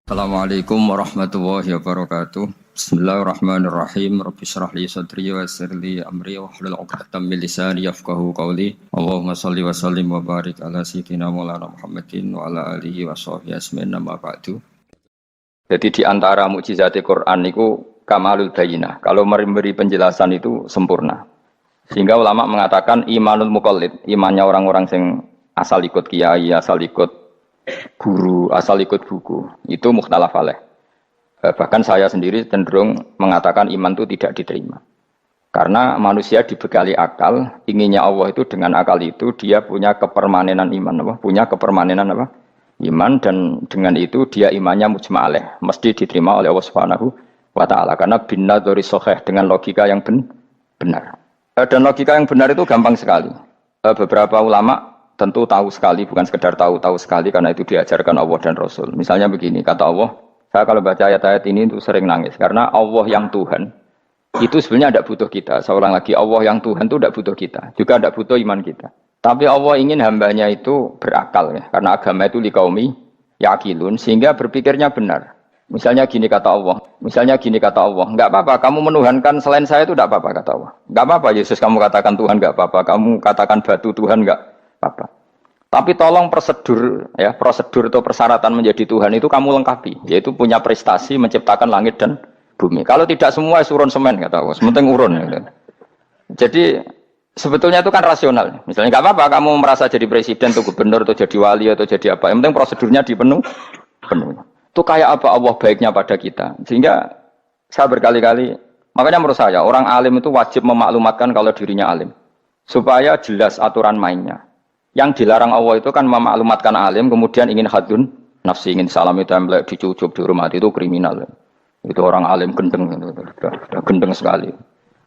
Assalamualaikum warahmatullahi wabarakatuh. Bismillahirrahmanirrahim. Rabbi shrah li sadri wa yassir li amri wahlul 'uqdatam min lisani yafqahu qawli. Allahumma shalli wa sallim wa barik ala sayyidina Maulana Muhammadin wa ala alihi wa sahbihi ajmain amma ba'du. Jadi di antara mukjizat Al-Qur'an niku kamalul bayyinah. Kalau memberi penjelasan itu sempurna. Sehingga ulama mengatakan imanul muqallid, imannya orang-orang yang asal ikut kiai, asal ikut guru, asal ikut buku, itu mukhtalaf alaih. Bahkan saya sendiri cenderung mengatakan iman itu tidak diterima. Karena manusia dibekali akal, inginnya Allah itu dengan akal itu dia punya kepermanenan iman, punya kepermanenan iman, dan dengan itu dia imannya mujma' alaih, mesti diterima oleh Allah Subhanahu wa taala karena binnadzari shahih, dengan logika yang benar. Dan logika yang benar itu gampang sekali. Beberapa ulama tentu tahu sekali, bukan sekedar tahu sekali karena itu diajarkan Allah dan Rasul. Misalnya begini, kata Allah, saya kalau baca ayat-ayat ini itu sering nangis karena Allah yang Tuhan itu sebenarnya tidak butuh kita. Seorang lagi, Allah yang Tuhan itu tidak butuh kita, juga tidak butuh iman kita. Tapi Allah ingin hambanya itu berakal ya, karena agama itu liqaumi yaqilun, sehingga berpikirnya benar. Misalnya gini kata Allah, enggak apa-apa kamu menuhankan selain saya itu tidak apa-apa kata Allah. Enggak apa-apa Yesus kamu katakan Tuhan, enggak apa-apa kamu katakan batu Tuhan, enggak apa. Tapi tolong prosedur atau persyaratan menjadi Tuhan itu kamu lengkapi, yaitu punya prestasi menciptakan langit dan bumi. Kalau tidak semua surun semen kata Allah, sementing urun. Jadi sebetulnya itu kan rasional. Misalnya nggak apa-apa kamu merasa jadi presiden atau gubernur atau jadi wali atau jadi apa, yang penting prosedurnya dipenuhi. Itu kayak apa Allah baiknya pada kita. Sehingga saya berkali-kali, makanya menurut saya orang alim itu wajib memaklumatkan kalau dirinya alim, supaya jelas aturan mainnya. Yang dilarang Allah itu kan memaklumatkan alim, kemudian ingin hadun nafsi, ingin salami template, dicucuk, dihormati, itu kriminal. Itu orang alim gendeng, sudah gendeng sekali.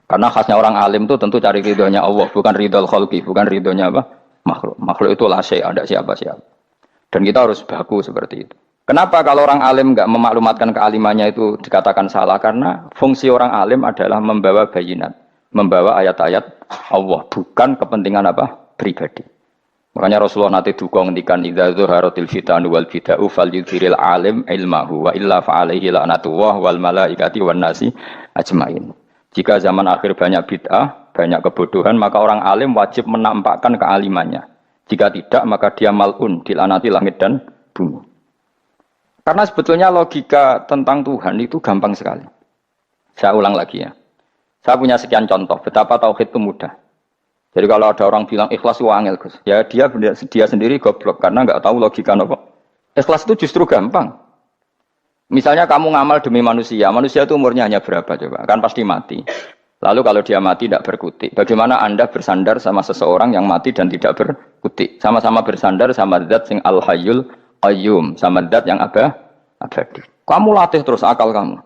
Karena khasnya orang alim itu tentu cari ridhonya Allah, bukan ridhol khalqi, bukan ridhonya makhluk. Makhluk itu la syai', ada siapa-siapa. Dan kita harus baku seperti itu. Kenapa kalau orang alim enggak memaklumatkan kealimannya itu dikatakan salah? Karena fungsi orang alim adalah membawa bayinat, membawa ayat-ayat Allah, bukan kepentingan pribadi. Makanya Rasulullah nanti duka ngendikan idza zuharatil fitanu wal bid'u falyudhiril alim ilmahu wa illa fa'alaihi la'natullah wal malaikati wan nasi ajmain. Jika zaman akhir banyak bid'ah, banyak kebodohan, maka orang alim wajib menampakkan kealimannya. Jika tidak, maka dia mal'un, dilaknati langit dan bumi. Karena sebetulnya logika tentang Tuhan itu gampang sekali. Saya ulang lagi ya. Saya punya sekian contoh betapa tauhid itu mudah. Jadi kalau ada orang bilang ikhlas itu angel, Gus, ya dia sendiri goblok karena nggak tahu logika apa. Ikhlas itu justru gampang. Misalnya kamu ngamal demi manusia itu umurnya hanya berapa coba? Kan pasti mati. Lalu kalau dia mati tidak berkutik, bagaimana Anda bersandar sama seseorang yang mati dan tidak berkutik? Sama-sama bersandar sama zat sing al-hayyul qayyum, sama zat yang abadi. Kamu latih terus akal kamu.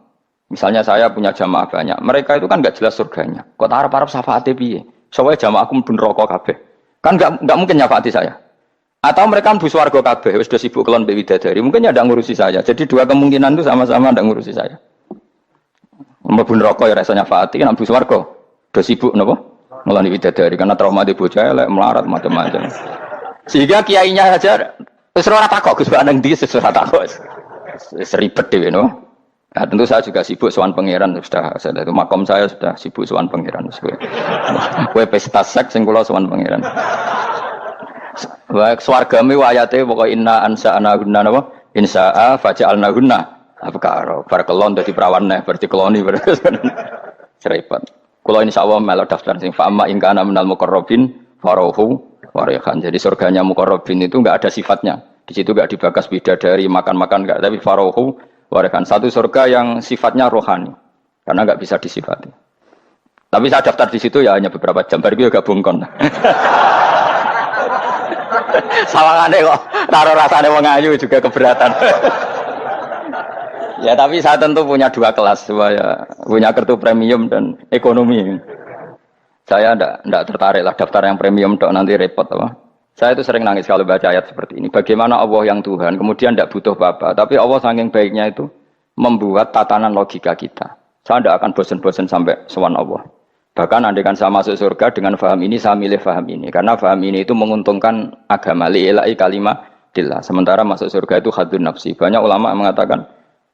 Misalnya saya punya jamaah banyak, mereka itu kan nggak jelas surganya. Kok harap-harap syafaate piye? Soalnya jamaah aku mlebu neraka kabeh. Kan enggak mungkin nyafaati saya. Atau mereka mlebu swarga kabeh, wis do sibuk kelon mbek widadari. Mungkin ya ndak ngurusi saya. Jadi dua kemungkinan itu sama-sama ndak ngurusi saya. Mlebu neraka ya rasa nyafaati, kan mlebu swarga do sibuk napa? Ngeloni widadari karena trauma di bocah elek, melarat macam-macam. Sehingga kiainya saja wis ora takok Gus nang ndi wis ora takok. Wis ribet dhewe no. Nah, tentu saya juga sibuk sowan pangeran sudah itu makom saya sudah sibuk sowan pangeran. Kowe pesta seks sing kula sowan pangeran. Wa swargame ayate pokoke inna ansa'ana gunna napa? Insa'a faja'alna gunna. Abkaro bar kelon dadi perawan neh berarti keloni berarti. Repot. Kula insyaallah melok daftar sing fa'ama in kana minal muqarrabin farahu wa rayhan. Jadi surganya muqarrabin itu enggak ada sifatnya. Di situ enggak dibakas bidadari makan-makan enggak, tapi farahu warakan, satu surga yang sifatnya rohani karena nggak bisa disifati. Tapi saya daftar di situ ya hanya beberapa jam, baru juga bungkon. Sawangane kok taruh rasane wong ayu juga keberatan. Ya tapi saya tentu punya dua kelas, punya kartu premium dan ekonomi. Saya enggak tertarik lah daftar yang premium dok, nanti repot apa. Saya itu sering nangis kalau baca ayat seperti ini. Bagaimana Allah yang Tuhan, kemudian tidak butuh apa-apa. Tapi Allah saking baiknya itu membuat tatanan logika kita. Saya tidak akan bosan-bosan sampai sowan Allah. Bahkan andaikan saya masuk surga dengan faham ini, saya milih faham ini. Karena faham ini itu menguntungkan agama. Li'ilai kalimatillah. Sementara masuk surga itu hadun nafsi. Banyak ulama mengatakan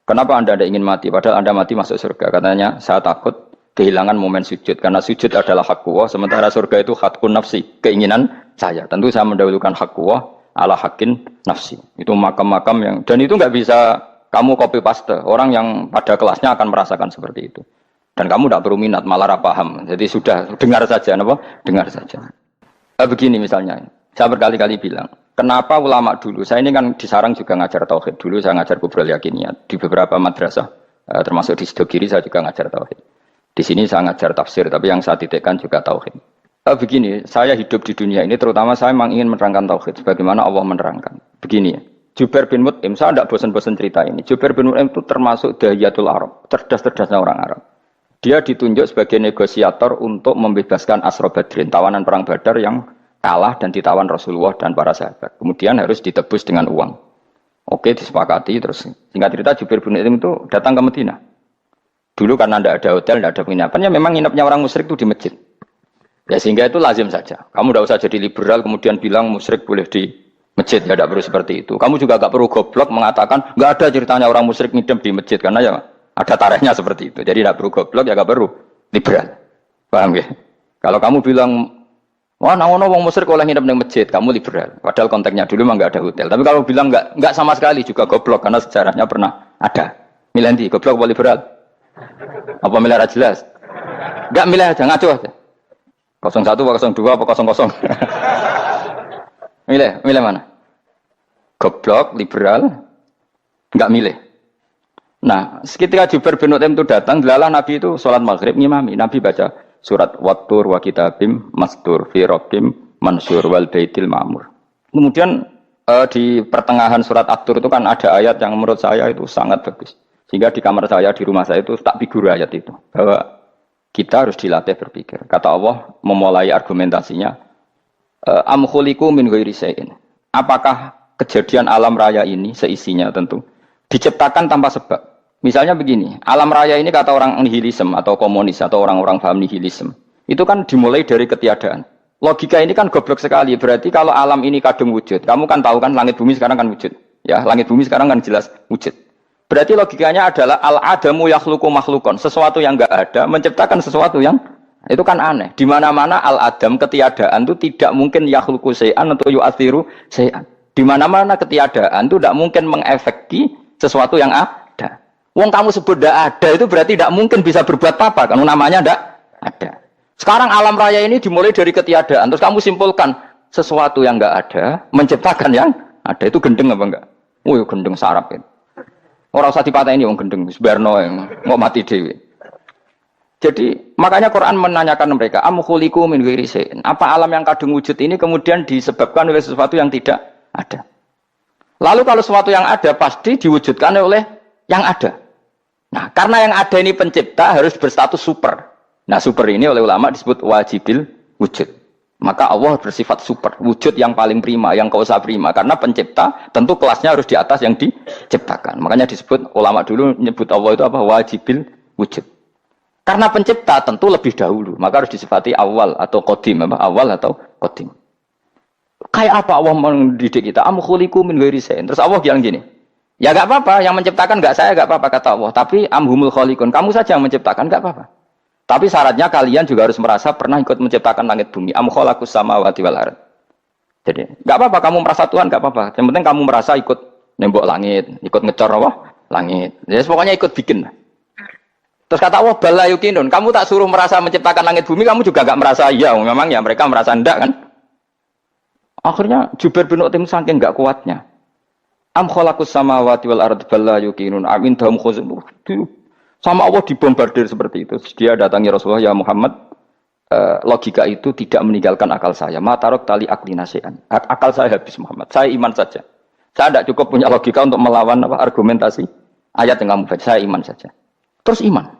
Kenapa Anda tidak ingin mati? Padahal Anda mati masuk surga. Katanya, saya takut kehilangan momen sujud. Karena sujud adalah hak Allah, sementara surga itu hakun nafsi, keinginan saya. Tentu saya mendahulukan hak Allah ala hakin nafsi. Itu makam-makam yang, dan itu nggak bisa kamu copy paste. Orang yang pada kelasnya akan merasakan seperti itu. Dan kamu tidak perlu minat, malah paham. Jadi sudah dengar saja, apa? Dengar saja. Begini misalnya, saya berkali-kali bilang, kenapa ulama dulu, saya ini kan di Sarang juga ngajar tauhid, dulu saya ngajar kubrul yakiniyat, di beberapa madrasah, termasuk di Sidogiri saya juga ngajar tauhid. Di sini saya ngajar tafsir, tapi yang saya titikkan juga tauhid. Begini, saya hidup di dunia ini, terutama saya memang ingin menerangkan tauhid, sebagaimana Allah menerangkan. Begini ya, Jubair bin Mut'im, saya tidak bosan-bosan cerita ini, Jubair bin Mut'im itu termasuk dahiyatul Arab, cerdas-cerdasnya orang Arab. Dia ditunjuk sebagai negosiator untuk membebaskan Asra Badrin, tawanan perang Badar yang kalah dan ditawan Rasulullah dan para sahabat. Kemudian harus ditebus dengan uang. Oke, disepakati. Terus singkat cerita Jubair bin Mut'im itu datang ke Madinah. Dulu karena tidak ada hotel, tidak ada penginapan, ya memang nginepnya orang musyrik itu di masjid. Ya sehingga itu lazim saja. Kamu tidak usah jadi liberal kemudian bilang musyrik boleh di masjid, ya tidak perlu seperti itu. Kamu juga tidak perlu goblok mengatakan nggak ada ceritanya orang musyrik nginep di masjid, karena ya ada tarehnya seperti itu. Jadi tidak perlu goblok, ya tidak perlu liberal. Paham ya? Kalau kamu bilang, wah, nangono wong musyrik oleh nginep di masjid, kamu liberal. Padahal konteksnya dulu memang nggak ada hotel. Tapi kalau bilang nggak sama sekali juga goblok, karena sejarahnya pernah ada. Milih di goblok apa liberal? Apa milih jelas? Nggak milih aja, ngaco aja. 01 apa 02 apa 00. Milih mana? Goblok, liberal, nggak milih. Nah, ketika Jubair bin Mut'im itu datang, delalah Nabi itu sholat maghrib ngimami. Nabi baca surat Wattur wa kitabim mastur fi rabbim mansur wal baitil ma'mur. Kemudian di pertengahan surat At-Tur itu kan ada ayat yang menurut saya itu sangat bagus. Sehingga di kamar saya, di rumah saya itu tak figur ayat itu. Bahwa kita harus dilatih berpikir. Kata Allah memulai argumentasinya, am khuliqu min ghairi syai'in. Apakah kejadian alam raya ini seisinya tentu diciptakan tanpa sebab. Misalnya begini, alam raya ini kata orang nihilisme atau komunis atau orang-orang paham nihilisme, itu kan dimulai dari ketiadaan. Logika ini kan goblok sekali. Berarti kalau alam ini kadung wujud, kamu kan tahu kan langit bumi sekarang kan wujud. Ya, langit bumi sekarang kan jelas wujud. Berarti logikanya adalah al-adamu yakhluqu makhlukon, sesuatu yang enggak ada menciptakan sesuatu yang itu kan aneh. Di mana-mana al-adam ketiadaan itu tidak mungkin yakhluqu syai'an atau yu'athiru syai'an. Di mana-mana ketiadaan itu tidak mungkin mengefeki sesuatu yang ada. Wong kamu sebut tidak ada itu berarti tidak mungkin bisa berbuat apa-apa kan namanya tidak ada. Sekarang alam raya ini dimulai dari ketiadaan. Terus kamu simpulkan sesuatu yang enggak ada menciptakan yang ada, itu gendeng apa enggak? Oh, gendeng sarap itu. Orang usah dipatahin wong gendeng, sebarno yang mau mati dewi. Jadi makanya Quran menanyakan mereka, am khuliqu min ghairi syai'in. Apa alam yang kadung wujud ini kemudian disebabkan oleh sesuatu yang tidak ada? Lalu kalau sesuatu yang ada pasti diwujudkan oleh yang ada. Nah, karena yang ada ini pencipta harus berstatus super. Nah, super ini oleh ulama disebut wajibil wujud. Maka Allah bersifat super, wujud yang paling prima, yang kausa prima. Karena pencipta tentu kelasnya harus di atas yang diciptakan. Makanya disebut, ulama dulu menyebut Allah itu apa? Wajibil wujud. Karena pencipta tentu lebih dahulu. Maka harus disifati awal atau qadim. Awal atau qadim. Kayak apa Allah mendidik kita? Am khuliqu min ghairi syai'in. Terus Allah bilang gini, ya gak apa-apa, yang menciptakan gak saya, gak apa-apa kata Allah. Tapi amhumul khaliqun, kamu saja yang menciptakan, gak apa-apa. Tapi syaratnya kalian juga harus merasa pernah ikut menciptakan langit bumi. Am khalaqus samawati wal ardh. Jadi, enggak apa-apa kamu merasa Tuhan, enggak apa-apa. Yang penting kamu merasa ikut nembok langit, ikut ngecor apa? Langit. Jadi pokoknya ikut bikin. Terus kata Allah, bala yukinun. Kamu tak suruh merasa menciptakan langit bumi, kamu juga enggak merasa iya. Memang ya mereka merasa enggak kan? Akhirnya Jubair bin Mut'im saking enggak kuatnya. Am khalaqus samawati wal ardh bala yukinun. Amin dahum khuzun. Sama Allah dibombardir seperti itu. Dia datangi Rasulullah, ya Muhammad, logika itu tidak meninggalkan akal saya. Matarok tali akli nasihan. Akal saya habis Muhammad. Saya iman saja. Saya tidak cukup punya logika untuk melawan argumentasi ayat yang kamu baca. Saya iman saja. Terus iman.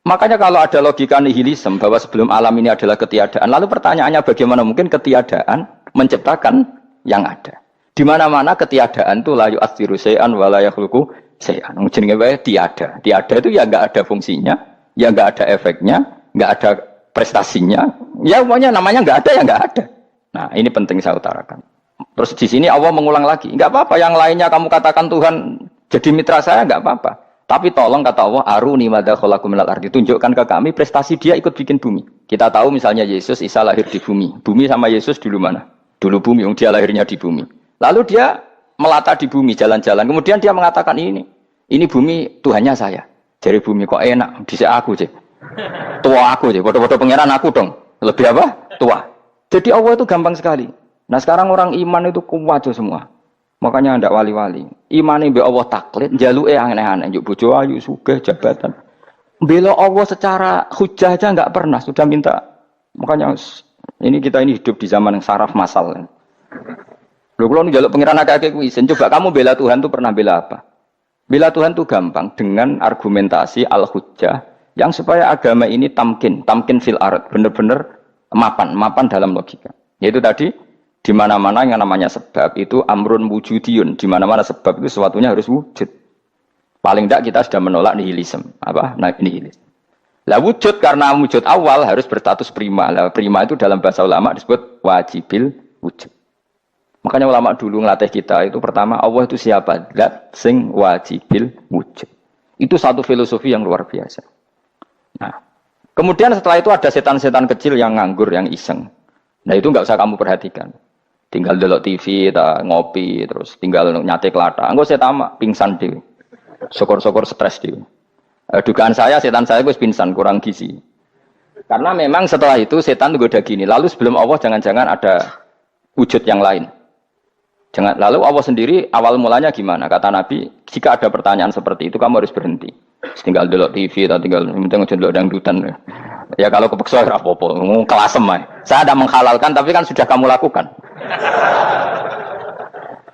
Makanya kalau ada logika nihilisme bahwa sebelum alam ini adalah ketiadaan, lalu pertanyaannya bagaimana mungkin ketiadaan menciptakan yang ada? Di mana-mana ketiadaan itu la yu'atsiru syai'an wa la yakhluqu syai'an. Jenenge wae tiada. Tiada itu ya enggak ada fungsinya, ya enggak ada efeknya, enggak ada prestasinya. Ya pokoknya namanya enggak ada ya enggak ada. Nah, ini penting saya utarakan. Terus di sini Allah mengulang lagi, enggak apa-apa yang lainnya kamu katakan Tuhan jadi mitra saya enggak apa-apa. Tapi tolong kata Allah, aruni madza khalaqu minal ardi, tunjukkan ke kami prestasi dia ikut bikin bumi. Kita tahu misalnya Yesus, Isa lahir di bumi. Bumi sama Yesus dulu mana? Dulu bumi, dia lahirnya di bumi. Lalu dia melata di bumi, jalan-jalan. Kemudian dia mengatakan ini bumi Tuhannya saya. Jadi bumi kok enak, bisa aku sih. Tua aku sih, bodoh-bodoh pangeran aku dong. Lebih apa? Tua. Jadi Allah itu gampang sekali. Nah sekarang orang iman itu kuat semua. Makanya ndak wali-wali. Imane mbek Allah taklid, njaluke aneh-aneh, njuk bojo ayu, sugih, jabatan. Bela Allah secara hujah aja enggak pernah, sudah minta. Makanya kita hidup di zaman yang saraf masal. Lho kula njaluk pangeran akeh-akeh kuwi, coba kamu bela Tuhan tuh pernah bela apa? Bela Tuhan tuh gampang dengan argumentasi al-hujjah yang supaya agama ini tamkin fil ard, benar-benar mapan dalam logika. Yaitu tadi di mana-mana yang namanya sebab itu amrun wujudiyun, di mana-mana sebab itu sesuatunya harus wujud. Paling tidak kita sudah menolak nihilisme. Apa? Nah, nihilisme. Lah wujud karena wujud awal harus berstatus prima. Lah prima itu dalam bahasa ulama disebut wajibil wujud. Makanya ulama dulu ngelatih kita itu pertama Allah itu siapa? Zat sing wajibil wujud. Itu satu filosofi yang luar biasa. Nah, kemudian setelah itu ada setan-setan kecil yang nganggur, yang iseng. Nah itu nggak usah kamu perhatikan. Tinggal delok TV, ngopi, terus tinggal nyate kelata. Enggak saya tamak, pingsan dewe. Syukur-syukur stres dewe. Dugaan saya, setan saya gue pingsan, kurang gizi. Karena memang setelah itu setan itu udah gini. Lalu sebelum Allah jangan-jangan ada wujud yang lain. Lalu Allah sendiri awal mulanya gimana? Kata Nabi, jika ada pertanyaan seperti itu kamu harus berhenti. Tinggal delok TV atau tinggal delok dangdutan. Ya kalau kepeksa apa-apa, kelasem ae. Saya ada menghalalkan tapi kan sudah kamu lakukan.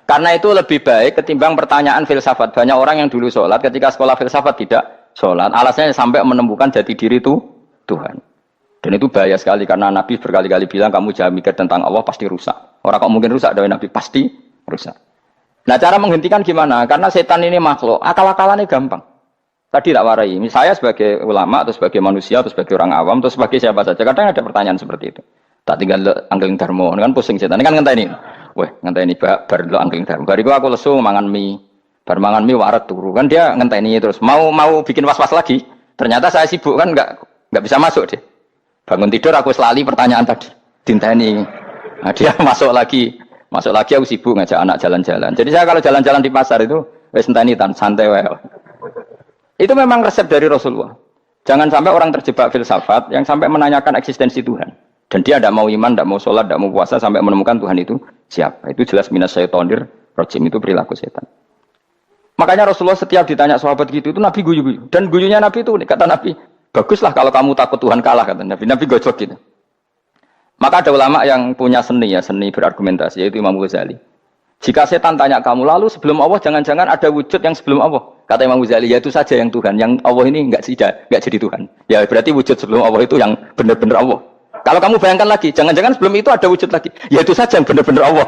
Karena itu lebih baik ketimbang pertanyaan filsafat. Banyak orang yang dulu sholat ketika sekolah filsafat tidak sholat. Alasannya sampai menemukan jati diri itu Tuhan. Dan itu bahaya sekali karena Nabi berkali-kali bilang kamu jangan mikir tentang Allah pasti rusak. Orang kok mungkin rusak dari Nabi pasti rusak. Nah cara menghentikan gimana? Karena setan ini makhluk, akal-akalannya gampang. Tadi tak warai, saya sebagai ulama, atau sebagai manusia, atau sebagai orang awam, atau sebagai siapa saja. Kadang ada pertanyaan seperti itu. Tak tinggal anggeling dharma, kan pusing setan. Ini kan ngenteni. Weh, ngenteni bar lo anggeling dharma. Bariku aku lesu mangan mie. Bar mangan mie waret turu. Kan dia ngenteni terus. Mau bikin was-was lagi. Ternyata saya sibuk kan enggak bisa masuk deh. Bangun tidur aku selali pertanyaan tadi. Dinteni. Nah, dia masuk lagi aku sibuk ngajak anak jalan-jalan. Jadi saya kalau jalan-jalan di pasar itu wis enteni tan santai wae. Itu memang resep dari Rasulullah. Jangan sampai orang terjebak filsafat yang sampai menanyakan eksistensi Tuhan. Dan dia tidak mau iman, tidak mau sholat, tidak mau puasa sampai menemukan Tuhan itu siapa. Itu jelas minas syaitonir rajim, itu perilaku setan. Makanya Rasulullah setiap ditanya sahabat gitu itu Nabi guyu-guyu. Dan guyunya Nabi itu kata Nabi, baguslah kalau kamu takut Tuhan kalah kata Nabi. Nabi gojok gitu. Maka ada ulama yang punya seni berargumentasi yaitu Imam Ghazali. Jika setan tanya kamu lalu sebelum Allah jangan-jangan ada wujud yang sebelum Allah. Kata Imam Ghazali, ya itu saja yang Tuhan. Yang Allah ini enggak jadi Tuhan. Ya berarti wujud sebelum Allah itu yang benar-benar Allah. Kalau kamu bayangkan lagi, jangan-jangan sebelum itu ada wujud lagi. Ya itu saja yang benar-benar Allah.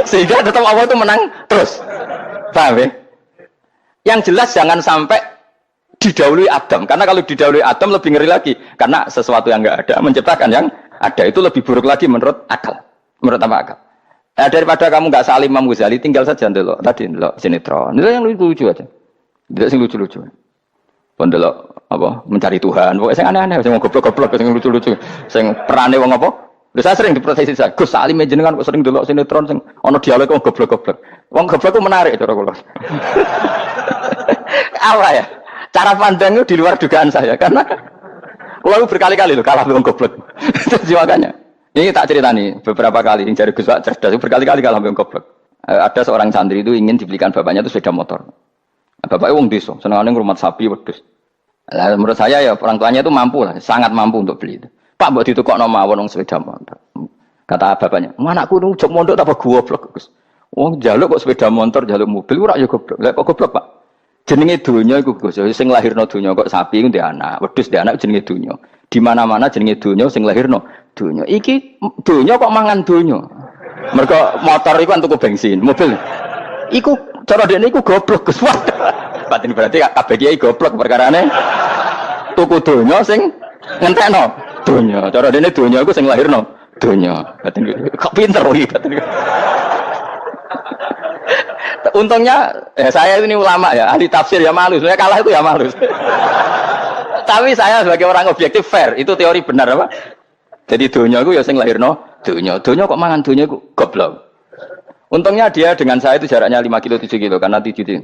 Sehingga tetap Allah itu menang terus. Paham ya? Yang jelas jangan sampai didahului Adam. Karena kalau didahului Adam lebih ngeri lagi. Karena sesuatu yang enggak ada menciptakan yang ada. Itu lebih buruk lagi menurut akal. Menurut apa akal? Daripada kamu nggak salim Imam Ghazali, tinggal saja ndelok tadi ndelok sinetron. Itu yang lucu aja. Tidak sing lucu-lucu. Ndelok apa mencari Tuhan. Pokoknya sing aneh-aneh, sing goblok-goblok, sing lucu-lucu, sing perane wong apa? Lha saya sering diproteksi saya. Gus Salim jenengan kok sering ndelok sinetron sing ana dialog wong goblok-goblok. Wong goblok ku menarik cara kula. Apa ya? Cara pandang itu di luar dugaan saya karena kula berkali-kali lho kalah wong goblok. Jadi makanya ini tak cerita nih, beberapa kali yang jari Gus Wak cerdas, berkali-kali kalau ambil goblok. Ada seorang santri itu ingin dibelikan bapaknya itu sepeda motor. Bapaknya wong desa, senengane ngrumat sapi wedhus. Lah menurut saya ya orang tuanya itu mampu lah, sangat mampu untuk beli itu. Pak mbok ditukokno mawon wong sepeda motor. Kata bapaknya, "Anakku nu jok mondok tak goblok, Gus." Wong njaluk kok sepeda motor, njaluk mobil ora ya goblok. Lah kok goblok, Pak? Jenenge donya iku Gus, sing lahirno donya kok sapi ku ndek anak, wedhus ndek anak jenenge donya. Di mana-mana jenenge donya sing lahirno donya. Iki donya kok mangan donya. Mergo motor iku kan tuku bensin, mobil. Iku cara dekne iku goblok Gus. Batin berarti kabeh kiai goblok perkarane tuku donya sing ngentekno donya. Cara dekne donya iku sing lahirno donya. Batin kok pinter iki batin. Untungnya saya ini ulama ya, ahli tafsir ya malu. Saya kalah itu ya malu. Tapi saya sebagai orang objektif fair, itu teori benar apa? Jadi dunia itu ya sing lahirno dunia kok mangan dunia itu goblok. Untungnya dia dengan saya itu jaraknya 5 kilo 7 kilo karena 7 kilo.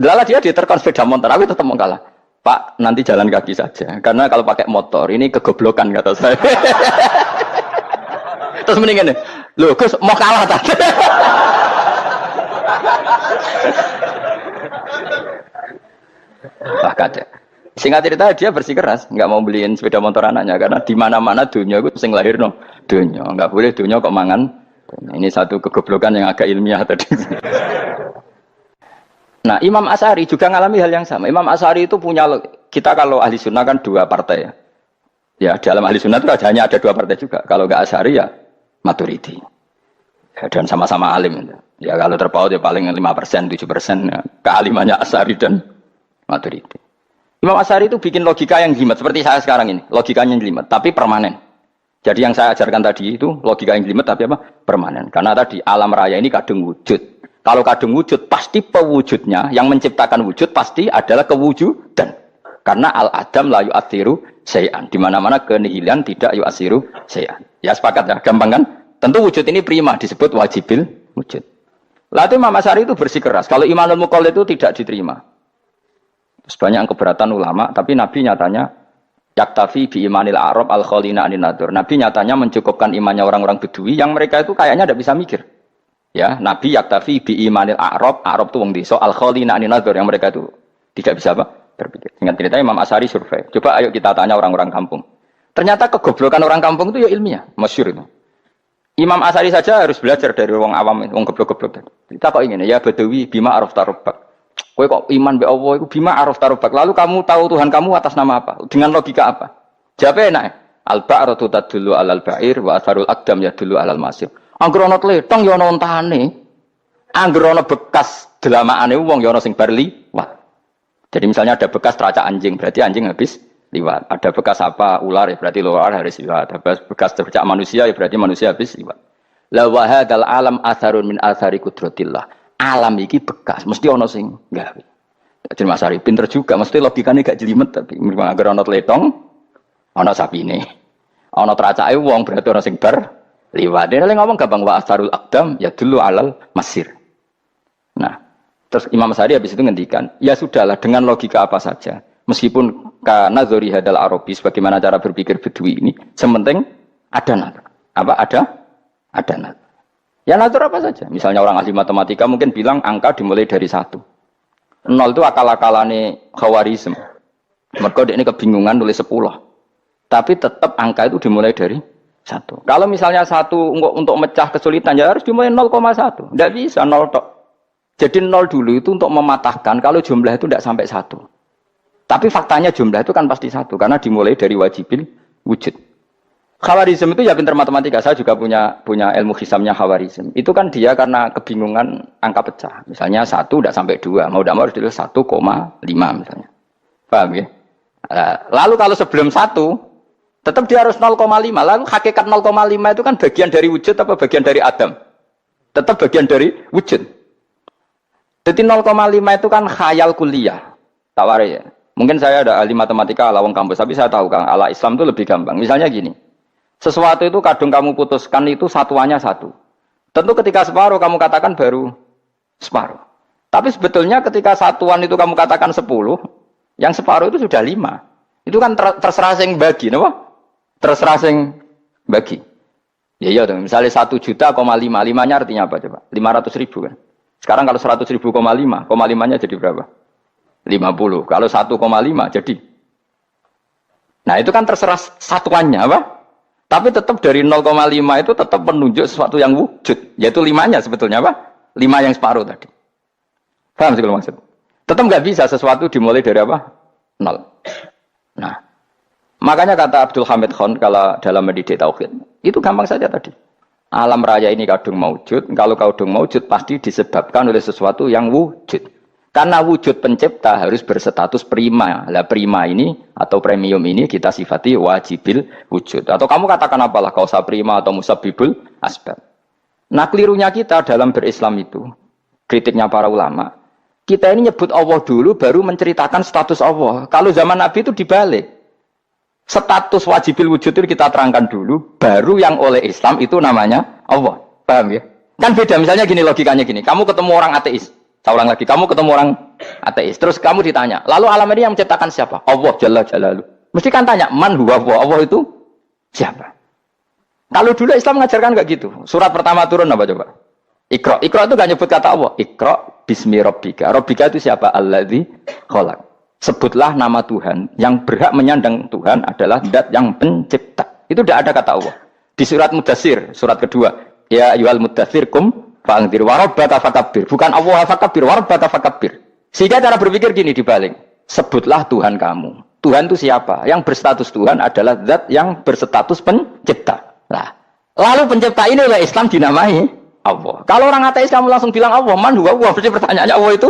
Lala dia diterkon sepeda motor, aku tetap mau kalah. Pak, nanti jalan kaki saja. Karena kalau pakai motor ini kegoblokan kata saya. Terus mendingan nih, loh Gus mau kalah tadi. Wah kacau. Singkat cerita dia bersikeras, nggak mau beliin sepeda motor anaknya karena di mana-mana dunia itu sing lahir no dunia, nggak boleh dunia kok mangan. Ini satu kegoblokan yang agak ilmiah tadi. Nah Imam Asy'ari juga ngalami hal yang sama. Imam Asy'ari itu punya, kita kalau ahli sunnah kan 2 partai ya. Ya dalam ahli sunnah itu hanya ada 2 partai juga. Kalau nggak Asy'ari ya Maturidi. Ya, dan sama-sama alim. Ya kalau terpaut ya paling 5%, 7% ya. Kealimannya Asy'ari dan Maturidi. Imam Asy'ari itu bikin logika yang jelimet seperti saya sekarang ini, logikanya yang jelimet tapi permanen. Jadi yang saya ajarkan tadi itu logika yang jelimet tapi apa? Permanen. Karena tadi alam raya ini kadung wujud. Kalau kadung wujud pasti pewujudnya yang menciptakan wujud pasti adalah kewujudan. Karena al-adam la yu'athiru syai'an. Di mana-mana kenihilan tidak yu'athiru syai'an. Ya sepakat ya, gampang kan? Tentu wujud ini prima disebut wajibil wujud. Lalu Imam Asy'ari itu bersikeras kalau imanul muqallid itu tidak diterima. Banyak keberatan ulama, tapi Nabi nyatanya yaktafi bi imanil Arab al khalina anin nadur. Nabi nyatanya mencukupkan imannya orang-orang Bedui yang mereka itu kayaknya tidak bisa mikir. Ya, Nabi yaktafi bi imanil Arab itu wong desa al khalina anin nadur yang mereka itu tidak bisa apa? Berpikir. Ingat cerita Imam Asy'ari survei. Coba ayo kita tanya orang-orang kampung. Ternyata kegoblokan orang kampung itu ya ilmiah, masyhur itu. Imam Asy'ari saja harus belajar dari wong awam, wong goblok-goblok. Kita kok ingin ya Badawi bima araf tarubbak. Kowe kok iman be Allah itu bima araf tarubak. Lalu kamu tahu Tuhan kamu atas nama apa? Dengan logika apa? Jawabnya enak. Al-ba'ratu tadullu 'alal ba'ir wa atharul aqdam yadullu 'alal masir. Angger ana tletong ya ana ontane. Angger ana bekas delamaane wong ya ana sing bar liwat. Jadi misalnya ada bekas teracak anjing, berarti anjing habis liwat. Ada bekas apa ular ya berarti ular harus liwat. Ada bekas teracak manusia ya berarti manusia habis liwat. La wa hadzal alam atharun min athari qudratillah. Alam iki bekas, mesti ono sing gawe. Jadi Mas Ari pinter juga, mesti logikane gak jelimet tapi agar ono tletong, ono sapine. Ono teracake wong berarti ono sing bar liwat. Dene ngomong gampang wa asarul aqdam ya dulu alal masir. Nah, terus Imam Asy'ari habis itu ngendikan, ya sudahlah dengan logika apa saja. Meskipun karena zori hadal Arabi sebagaimana cara berpikir Bedui ini, sementing ada nazar. Apa ada nazar. Ya nazar apa saja. Misalnya orang ahli matematika mungkin bilang angka dimulai dari 1. 0 itu akal-akalane Khawarizm. Mereka ini kebingungan nulis 10. Tapi tetap angka itu dimulai dari 1. Kalau misalnya 1 untuk mecah kesulitan ya harus dimulai 0,1. Tidak bisa 0 tok. Jadi 0 dulu itu untuk mematahkan kalau jumlah itu tidak sampai 1. Tapi faktanya jumlah itu kan pasti 1 karena dimulai dari wajibil wujud. Khawarizm itu ya pintar matematika. Saya juga punya ilmu hisamnya Khawarizm. Itu kan dia karena kebingungan angka pecah. Misalnya 1 tidak sampai 2. Mau tidak mau harus ditulis 1,5 misalnya. Paham ya? Lalu kalau sebelum 1, tetap dia harus 0,5. Lalu hakikat 0,5 itu kan bagian dari wujud apa bagian dari Adam? Tetap bagian dari wujud. Jadi 0,5 itu kan khayal kuliah. Tawari ya. Mungkin saya ada ahli matematika ala wong kampus. Tapi saya tahu kan ala Islam itu lebih gampang. Misalnya gini. Sesuatu itu kadung kamu putuskan itu satuannya 1. Tentu ketika separuh kamu katakan baru separuh. Tapi sebetulnya ketika satuan itu kamu katakan 10, yang separuh itu sudah 5. Itu kan terserah sing bagi, napa? Terserah sing bagi. Ya iya dong, misalnya 1 juta, 5 nya artinya apa coba? 500 ribu kan. Sekarang kalau 100 ribu, 5 nya jadi berapa? 50. Kalau 1,5 jadi. Nah itu kan terserah satuannya apa? Tapi tetap dari 0,5 itu tetap menunjuk sesuatu yang wujud. Yaitu 5-nya sebetulnya apa? 5 yang separuh tadi. Paham sih kalau maksud? Tetap nggak bisa sesuatu dimulai dari apa? 0. Nah, makanya kata Abdul Hamid Khan kalau dalam mendidik tauhid, itu gampang saja tadi. Alam raya ini kadung maujud, kalau kadung maujud pasti disebabkan oleh sesuatu yang wujud. Karena wujud pencipta harus berstatus prima. Lah prima ini atau premium ini kita sifati wajibil wujud. Atau kamu katakan apalah kausa prima atau musabibul asbab. Nah kelirunya kita dalam berislam itu kritiknya para ulama. Kita ini nyebut Allah dulu baru menceritakan status Allah. Kalau zaman Nabi itu dibalik. Status wajibil wujud itu kita terangkan dulu, baru yang oleh Islam itu namanya Allah. Paham ya? Kan beda, misalnya gini logikanya gini. Kamu ketemu orang ateis. Saya ulang lagi, kamu ketemu orang ateis. Terus kamu ditanya, lalu alam ini yang menciptakan siapa? Allah Jalla Jalaluh. Mesti kan tanya, man huwa Allah? Allah itu siapa? Kalau dulu Islam mengajarkan enggak gitu. Surat pertama turun apa coba? Iqra. Iqra itu enggak nyebut kata Allah. Iqra bismi rabbika. Rabbika itu siapa? Alladzi khalaq. Sebutlah nama Tuhan. Yang berhak menyandang Tuhan adalah zat yang pencipta. Itu tidak ada kata Allah. Di surat Mudatsir, surat kedua. Ya ayyuhal mudatsir kum fa'anzir wa rabbaka fakabbir. Bukan Allah fakabbir, wa rabbaka fakabbir. Sehingga cara berpikir gini dibalik. Sebutlah Tuhan kamu. Tuhan itu siapa? Yang berstatus Tuhan adalah zat yang berstatus pencipta. Nah, lalu pencipta ini oleh Islam dinamai Allah. Kalau orang ateis kamu langsung bilang Allah, man huwa Allah, berarti pertanyaannya Allah itu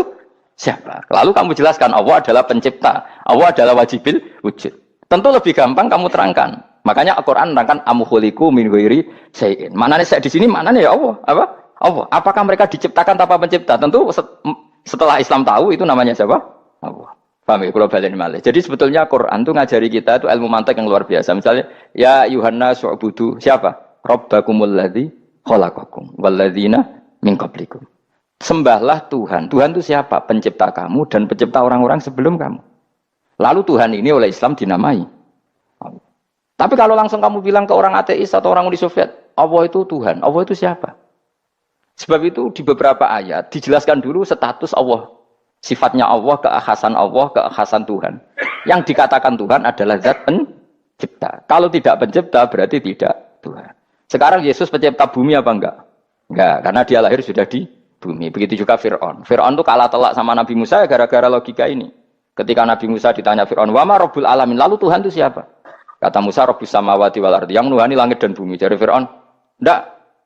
siapa? Lalu kamu jelaskan Allah adalah pencipta, Allah adalah wajibil wujud. Tentu lebih gampang kamu terangkan. Makanya Al-Qur'an menerangkan amkhuliqu min ghairi syai'in. Manane saya di sini manane ya Allah, apa? Allah. Apakah mereka diciptakan tanpa pencipta? Tentu setelah Islam tahu itu namanya siapa? Allah. Paham ya? Kalau balen malih. Jadi sebetulnya Quran itu ngajari kita itu ilmu mantik yang luar biasa. Misalnya, ya Yuhanna su'budu siapa? Rabbakumul ladzi khalaqakum walladzina min qablikum. Sembahlah Tuhan. Tuhan itu siapa? Pencipta kamu dan pencipta orang-orang sebelum kamu. Lalu Tuhan ini oleh Islam dinamai. Tapi kalau langsung kamu bilang ke orang ateis atau orang Uni Soviet, Allah itu Tuhan. Allah itu siapa? Sebab itu di beberapa ayat dijelaskan dulu status Allah. Sifatnya Allah, keakhasan Tuhan. Yang dikatakan Tuhan adalah zat pencipta. Kalau tidak pencipta berarti tidak Tuhan. Sekarang Yesus pencipta bumi apa enggak? Enggak, karena dia lahir sudah di bumi. Begitu juga Fir'aun. Fir'aun itu kalah telak sama Nabi Musa gara-gara logika ini. Ketika Nabi Musa ditanya Fir'aun, wa ma rabbul alamin? Lalu Tuhan itu siapa? Kata Musa, rabbus samawati wal ardi. Yang nuhani langit dan bumi. Jadi Fir'aun, enggak,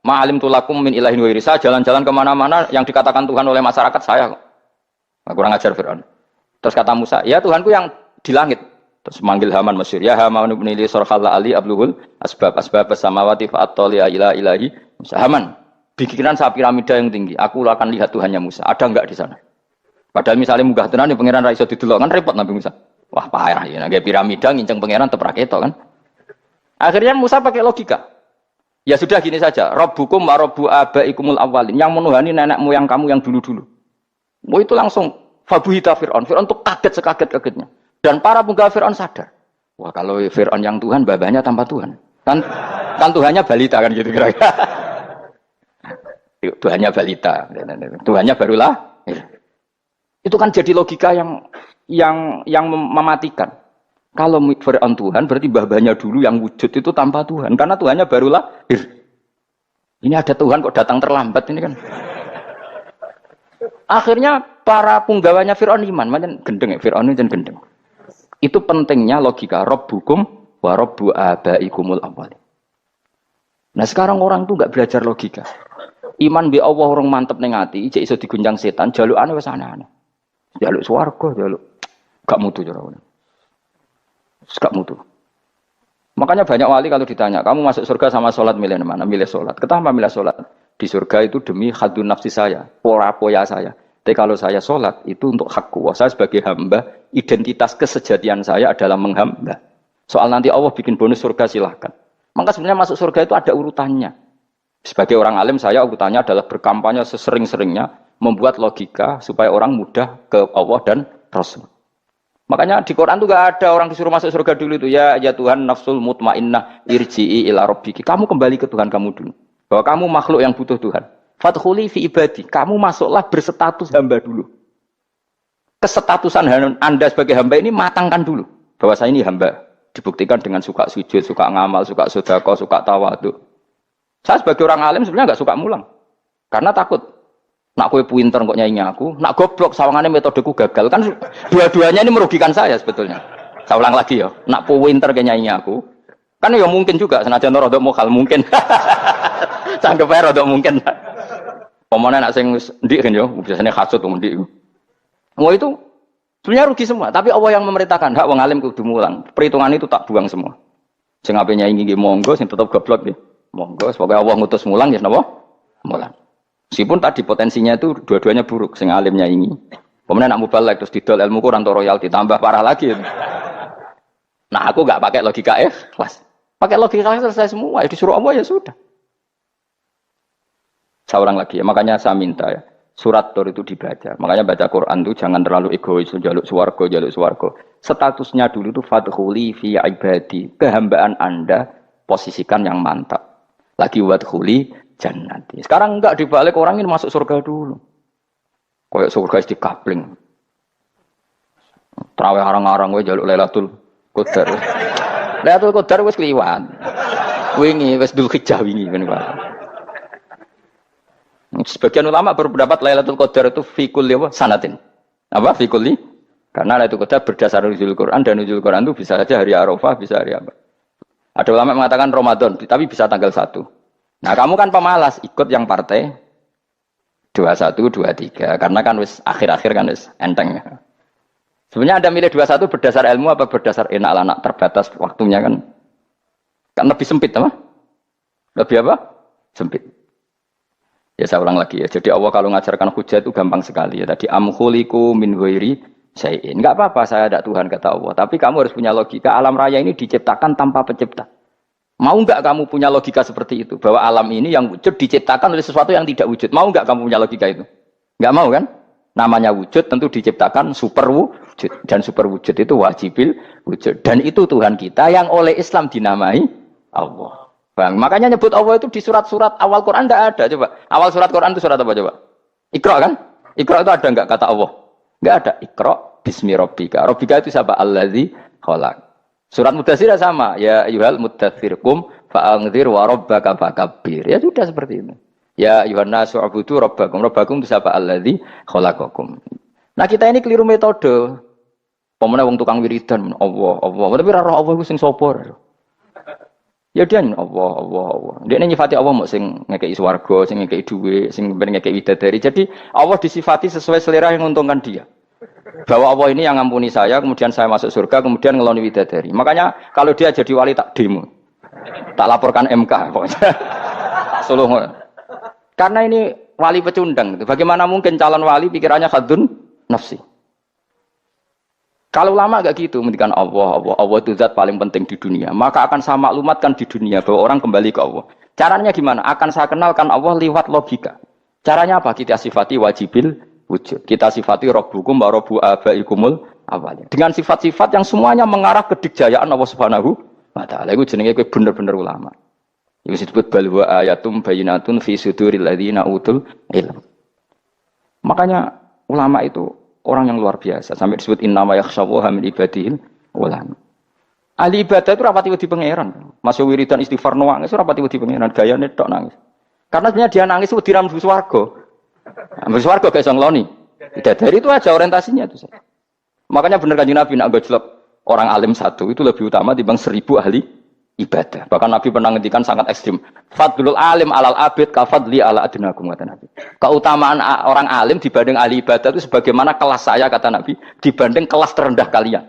ma'alim tulakum min ilahin wa irisa. Jalan-jalan kemana-mana yang dikatakan Tuhan oleh masyarakat saya kok. Nah, kurang ajar Fir'aun. Terus kata Musa, ya Tuhanku yang di langit. Terus manggil Haman masyhur, ya Haman ibn li sarhal ali abluhul asbab samawati fa'attali ila ilahi Musa. Haman, bikinan saya piramida yang tinggi. Aku akan lihat Tuhannya Musa. Ada enggak di sana? Padahal misalnya munggah tenan ya pangeran ra iso didelok kan repot Nabi Musa. Wah, parah ya nggak piramida nginceng pangeran tetep ra ketok kan. Akhirnya Musa pakai logika. Ya sudah gini saja, Rabbukum wa rabbu abaikumul awwalin. Yang menuhani nenek moyang kamu yang dulu-dulu. Mau itu langsung fabuhita Fir'aun. Fir'aun itu kaget sekaget-kagetnya. Dan para penggawa Fir'aun sadar. Wah kalau Fir'aun yang Tuhan, babanya tanpa Tuhan. Kan Tuhannya balita kan gitu kira-kira. Tuhannya balita. Tuhannya barulah. Itu kan jadi logika yang mematikan. Kalau Fir'aun Tuhan berarti babanya dulu yang wujud itu tanpa Tuhan. Karena Tuhannya barulah. Ini ada Tuhan kok datang terlambat ini kan. Akhirnya para punggawanya Fir'aun iman, macam gendeng ya, Fir'aun itu gendeng. Itu pentingnya logika Rabbukum wa rabbu abaikumul awwalin. Nah sekarang orang tuh nggak belajar logika. Iman bi Allah orang mantep ning ati, cek iso diguncang setan, jalukane wis aneh-aneh. Jaluk swarga, jaluk gak mutu cara ngono. Gak mutu. Makanya banyak wali kalau ditanya, kamu masuk surga sama sholat milih mana? Milih sholat. Kenapa milih sholat? Di surga itu demi hadun nafsi saya, poya saya. Tapi kalau saya sholat itu untuk hakku. Saya sebagai hamba, identitas kesejatian saya adalah menghamba. Soal nanti Allah bikin bonus surga silahkan. Maka sebenarnya masuk surga itu ada urutannya. Sebagai orang alim saya urutannya adalah berkampanye sesering-seringnya, membuat logika supaya orang mudah ke Allah dan Rasul. Makanya di Quran itu gak ada orang disuruh masuk surga dulu itu. Ya Tuhan nafsul mutmainnah irji'i ila rabbiki. Kamu kembali ke Tuhan kamu dulu. Bahwa kamu makhluk yang butuh Tuhan. Fadkhuli fi ibadi. Kamu masuklah berstatus hamba dulu. Kesetatusan Anda sebagai hamba ini matangkan dulu. Bahwa saya ini hamba. Dibuktikan dengan suka sujud, suka ngamal, suka sedekah, suka tawadhu. Saya sebagai orang alim sebenarnya gak suka mulang. Karena takut. Nak kue pinter kok nyanyi aku. Nak goblok sawangannya metodeku gagal. Kan dua-duanya ini merugikan saya sebetulnya. Saya ulang lagi ya. Nak pinter kayak nyanyi aku. Kan ya mungkin juga. Senajan rodok mokal mungkin. Sanggep aja rodok mungkin. Pemana nak sing ndik kan yo, biasanya hasud wong ndik. Mau itu sebenarnya rugi semua, tapi Allah yang memerintahkan hak wong alim kudu mulang. Perhitungan itu tak buang semua. Sing ape nyanyi nggih monggo, sing tetep goblok nggih. Monggo, sebagai Allah ngutus mulang ya napa? Mulang. Meskipun tadi potensinya itu dua-duanya buruk, sing alimnya ini. Kemudian nak mubalek terus didol ilmu Quran atau royalti tambah parah lagi. Nah aku nggak pakai logika ikhlas, pakai logika selesai semua. Disuruh Allah ya sudah. Seorang lagi ya, makanya saya minta ya, surat Tur itu dibaca. Makanya baca Quran itu jangan terlalu egois, jaluk swarga. Statusnya dulu itu fadkhuli fi ibadi, kehambaan Anda posisikan yang mantap. Lagi wadkhuli jannati. Sekarang enggak, dibalik orang ini masuk surga dulu. Kayak surga di kapling. Terawih arang-arang wae jaluk Lailatul Qadar. Lailatul Qadar wis kliwat. Wingi wis Dzulhijjah wingi kan Pak. Sebagian ulama berpendapat Lailatul Qadar itu fi kulli sanatin. Apa fi kulli? Karena Lailatul Qadar berdasar nuzul Quran, dan nuzul Quran itu bisa saja hari Arafah, bisa hari apa. Ada ulama mengatakan Ramadan, tapi bisa tanggal 1. Nah, kamu kan pemalas, ikut yang partai 21, 23. Karena kan wis akhir-akhir kan wis enteng ya. Sebenarnya Anda milih 21 berdasar ilmu apa berdasar enak anak terbatas waktunya kan? Kan lebih sempit apa? Lebih apa? Sempit. Ya saya ulang lagi ya. Jadi Allah kalau mengajarkan hujah itu gampang sekali ya. Tadi amkhuliku min ghairi syai'in. Enggak apa-apa saya ada Tuhan kata Allah. Tapi kamu harus punya logika. Alam raya ini diciptakan tanpa pencipta. Mau enggak kamu punya logika seperti itu? Bahwa alam ini yang wujud diciptakan oleh sesuatu yang tidak wujud. Mau enggak kamu punya logika itu? Enggak mau kan? Namanya wujud tentu diciptakan super wujud. Dan super wujud itu wajibil wujud. Dan itu Tuhan kita yang oleh Islam dinamai Allah. Bang, makanya nyebut Allah itu di surat-surat awal Quran enggak ada. Coba. Awal surat Quran itu surat apa coba? Iqra kan? Iqra itu ada enggak kata Allah? Enggak ada. Iqra bismi rabbika. Rabbika itu siapa? Allazi khalaq. Surat Mudatsir sama. Ya ayyuhal mudatsir qum fa'anzir wa rabbaka fakabbir. Ya sudah seperti itu. Ya ayyuhan nasu ubudu rabbakum. Rabbakum itu siapa? Allazi khalaqakum. Nah, kita ini keliru metode. Pemene wong tukang wiridan Allah. Tapi ora roh Allah iku sing sapa? Ya dia Allah. Dia nyifati Allah mau sing ngekei swarga, sing ngekei dhuwit, sing ngekei widadari. Jadi Allah disifati sesuai selera yang menguntungkan dia. Bahwa Allah ini yang ngampuni saya, kemudian saya masuk surga, kemudian ngeloni widadari. Makanya kalau dia jadi wali tak demo. Tak laporkan MK pokoknya. Tak suluh. Karena ini wali pecundang. Bagaimana mungkin calon wali pikirannya khadun nafsi? Kalau lama gak gitu, mendikan Allah itu zat paling penting di dunia. Maka akan saya maklumatkan di dunia bahwa orang kembali ke Allah. Caranya gimana? Akan saya kenalkan Allah lewat logika. Caranya apa? Kita sifati wajibil wujud. Kita sifati rabbukum wa rabbu abaikumul awalin. Dengan sifat-sifat yang semuanya mengarah ke dikjayaan Allah Subhanahu wa taala. Iku jenenge kowe bener-bener ulama. Iku disebut bal wa ayatum bayyinatun fi suduril ladzina utul ilm. Makanya ulama itu orang yang luar biasa. Sampai disebut innama yakhshawaha min ibadihil ulama. Ahli ibadah itu rapati wedi pangeran. Masuk wiridan istighfar nangis rapati wedi pangeran, gayane tok nangis. Karena sebenarnya dia nangis wedi ra mlebu swarga. Mlebu swarga gak iso ngloni. Dari itu aja orientasinya itu. Makanya benar Kanjeng Nabi nak gojlok orang alim satu itu lebih utama dibanding 1000 ahli ibadah. Bahkan Nabi pernah ngendikan sangat ekstrim. Fadlul alim alal abid ka fadli ala adnakum kata Nabi. Keutamaan orang alim dibanding ahli ibadah itu sebagaimana kelas saya kata Nabi dibanding kelas terendah kalian.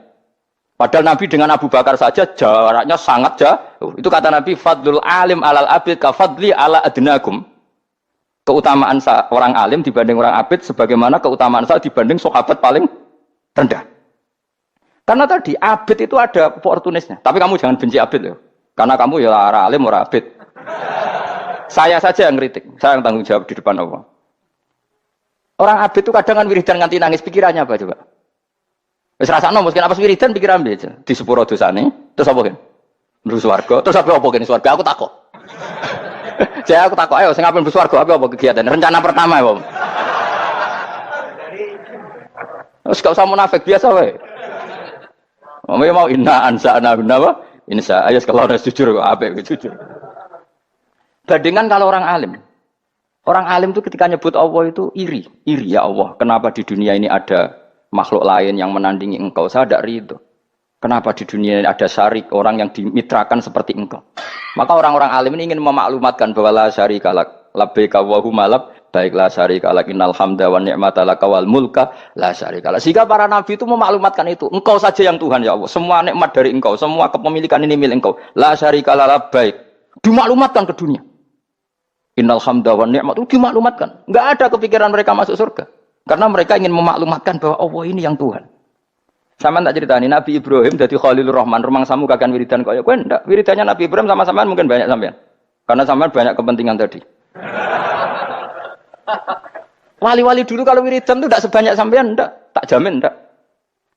Padahal Nabi dengan Abu Bakar saja jaraknya sangat jauh. Itu kata Nabi fadlul alim alal abid ka fadli ala adnakum. Keutamaan orang alim dibanding orang abid sebagaimana keutamaan saya dibanding sahabat paling rendah. Karena tadi abid itu ada oportunisnya. Tapi kamu jangan benci abid loh. Karena kamu ya orang alim, orang abid. Saya saja yang kritik. Saya yang tanggung jawab di depan Allah. Orang abid itu kadang kan wiridan nganti nangis. Pikirannya apa coba? Wis rasakno mungkin apa wiridan pikiran aja. Di sepuro dosane. Terus apa kan? Mlebu swarga. Terus apa kan swarga? Aku takut. Saya aku takut. Ayo sing ape mlebu swarga apa kegiatan? Rencana pertama ya, Om. Terus gak usah munafik biasa wae. Mau inna ansa'na apa? Insya Allah kalau orang jujur apa jujur. Bandingan kalau orang alim. Orang alim itu ketika nyebut Allah itu iri ya Allah. Kenapa di dunia ini ada makhluk lain yang menandingi engkau? Saya tidak ridho. Kenapa di dunia ini ada syarik orang yang dimitrakan seperti engkau? Maka orang-orang alim ini ingin memaklumatkan bahwa la syarika lak labbaika wa huma lak baiklah syarika lak innal hamda wa ni'mata laka wal mulka la syarika lak. Sehingga para nabi itu memaklumatkan itu. Engkau saja yang Tuhan ya Allah. Semua nikmat dari engkau, semua kepemilikan ini milik engkau. La syarika lak labbaik. Dimaklumatkan ke dunia. Innal hamda wan ni'mat itu dimaklumatkan. Enggak ada kepikiran mereka masuk surga. Karena mereka ingin memaklumatkan bahwa Allah ini yang Tuhan. Sama tak ceritani Nabi Ibrahim jadi Khalilur Rahman, rumang samu kakan wiridan kaya kowe ndak. Wiridannya Nabi Ibrahim sama-sama mungkin banyak sampean. Karena sampean banyak kepentingan tadi. Wali-wali dulu kalau wiridan itu tidak sebanyak sampean ndak, tak jamin ndak.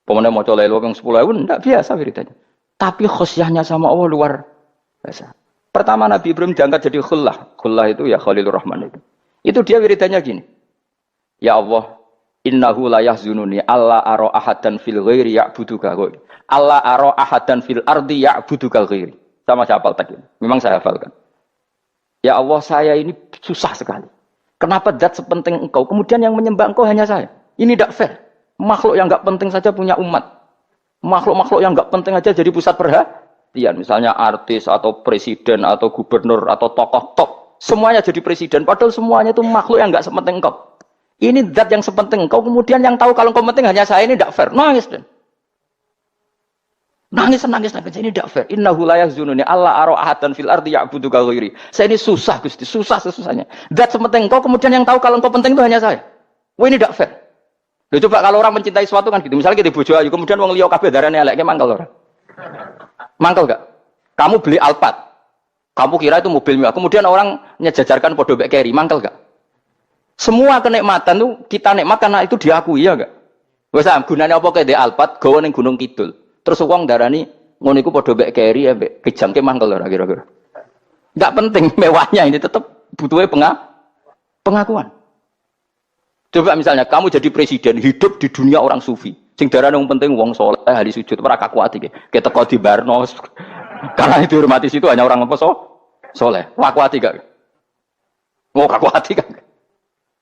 Pemene maca lelo yang 10.000 ndak biasa wiridannya. Tapi khosyahnya sama Allah luar biasa. Pertama Nabi Ibrahim diangkat jadi khullah. Khullah itu ya Khalilur Rahman itu. Itu dia wiridannya gini. Ya Allah, innahu la yahzununi alla ara ahadan fil ghairi ya'buduka ghairi. Alla ara ahadan fil ardi ya'buduka ghairi. Sama saya hafal tadi. Memang saya hafalkan. Ya Allah, saya ini susah sekali. Kenapa zat sepenting engkau? Kemudian yang menyembah engkau hanya saya. Ini tidak fair. Makhluk yang enggak penting saja punya umat. Makhluk-makhluk yang enggak penting aja jadi pusat perhatian. Misalnya artis atau presiden atau gubernur atau tokoh top. Semuanya jadi presiden. Padahal semuanya itu makhluk yang enggak sepenting engkau. Ini zat yang sepenting engkau, kemudian yang tahu kalau engkau penting hanya saya, ini tidak fair. Nangis dan nangis, ini tidak fair. Innahu la yahzununi alla ara ahadan fil ardi ya'buduka ghairi. Saya ini susah Gusti, susah sesusahnya. Zat sepenting engkau, kemudian yang tahu kalau engkau penting itu hanya saya. Wah ini tidak fair. Loh, coba kalau orang mencintai sesuatu kan gitu. Misalnya kita bojo ayu, kemudian wong liya kabeh darane elek, mangkel ora? Mangkel enggak? Kamu beli Alphard. Kamu kira itu mobil mewah. Kemudian orang nyejajarkan podo mek keri, mangkel enggak? Semua kenikmatan tuh kita nikmat karena itu diakui ya enggak? Wes gunanya apa kayak di Alphard gawe ning Gunung Kidul. Terus wong darani ngono iku padha mek keri ambek kejangke mangkel ora kira-kira. Enggak penting mewahnya ini tetap butuhnya pengakuan. Coba misalnya kamu jadi presiden hidup di dunia orang sufi. Sing darane wong penting wong saleh ahli sujud ora kakuat iki. Keteko di Barno. Karena itu dihormati situ hanya orang apa saleh. Kakuat gak? Mau kakuat gak?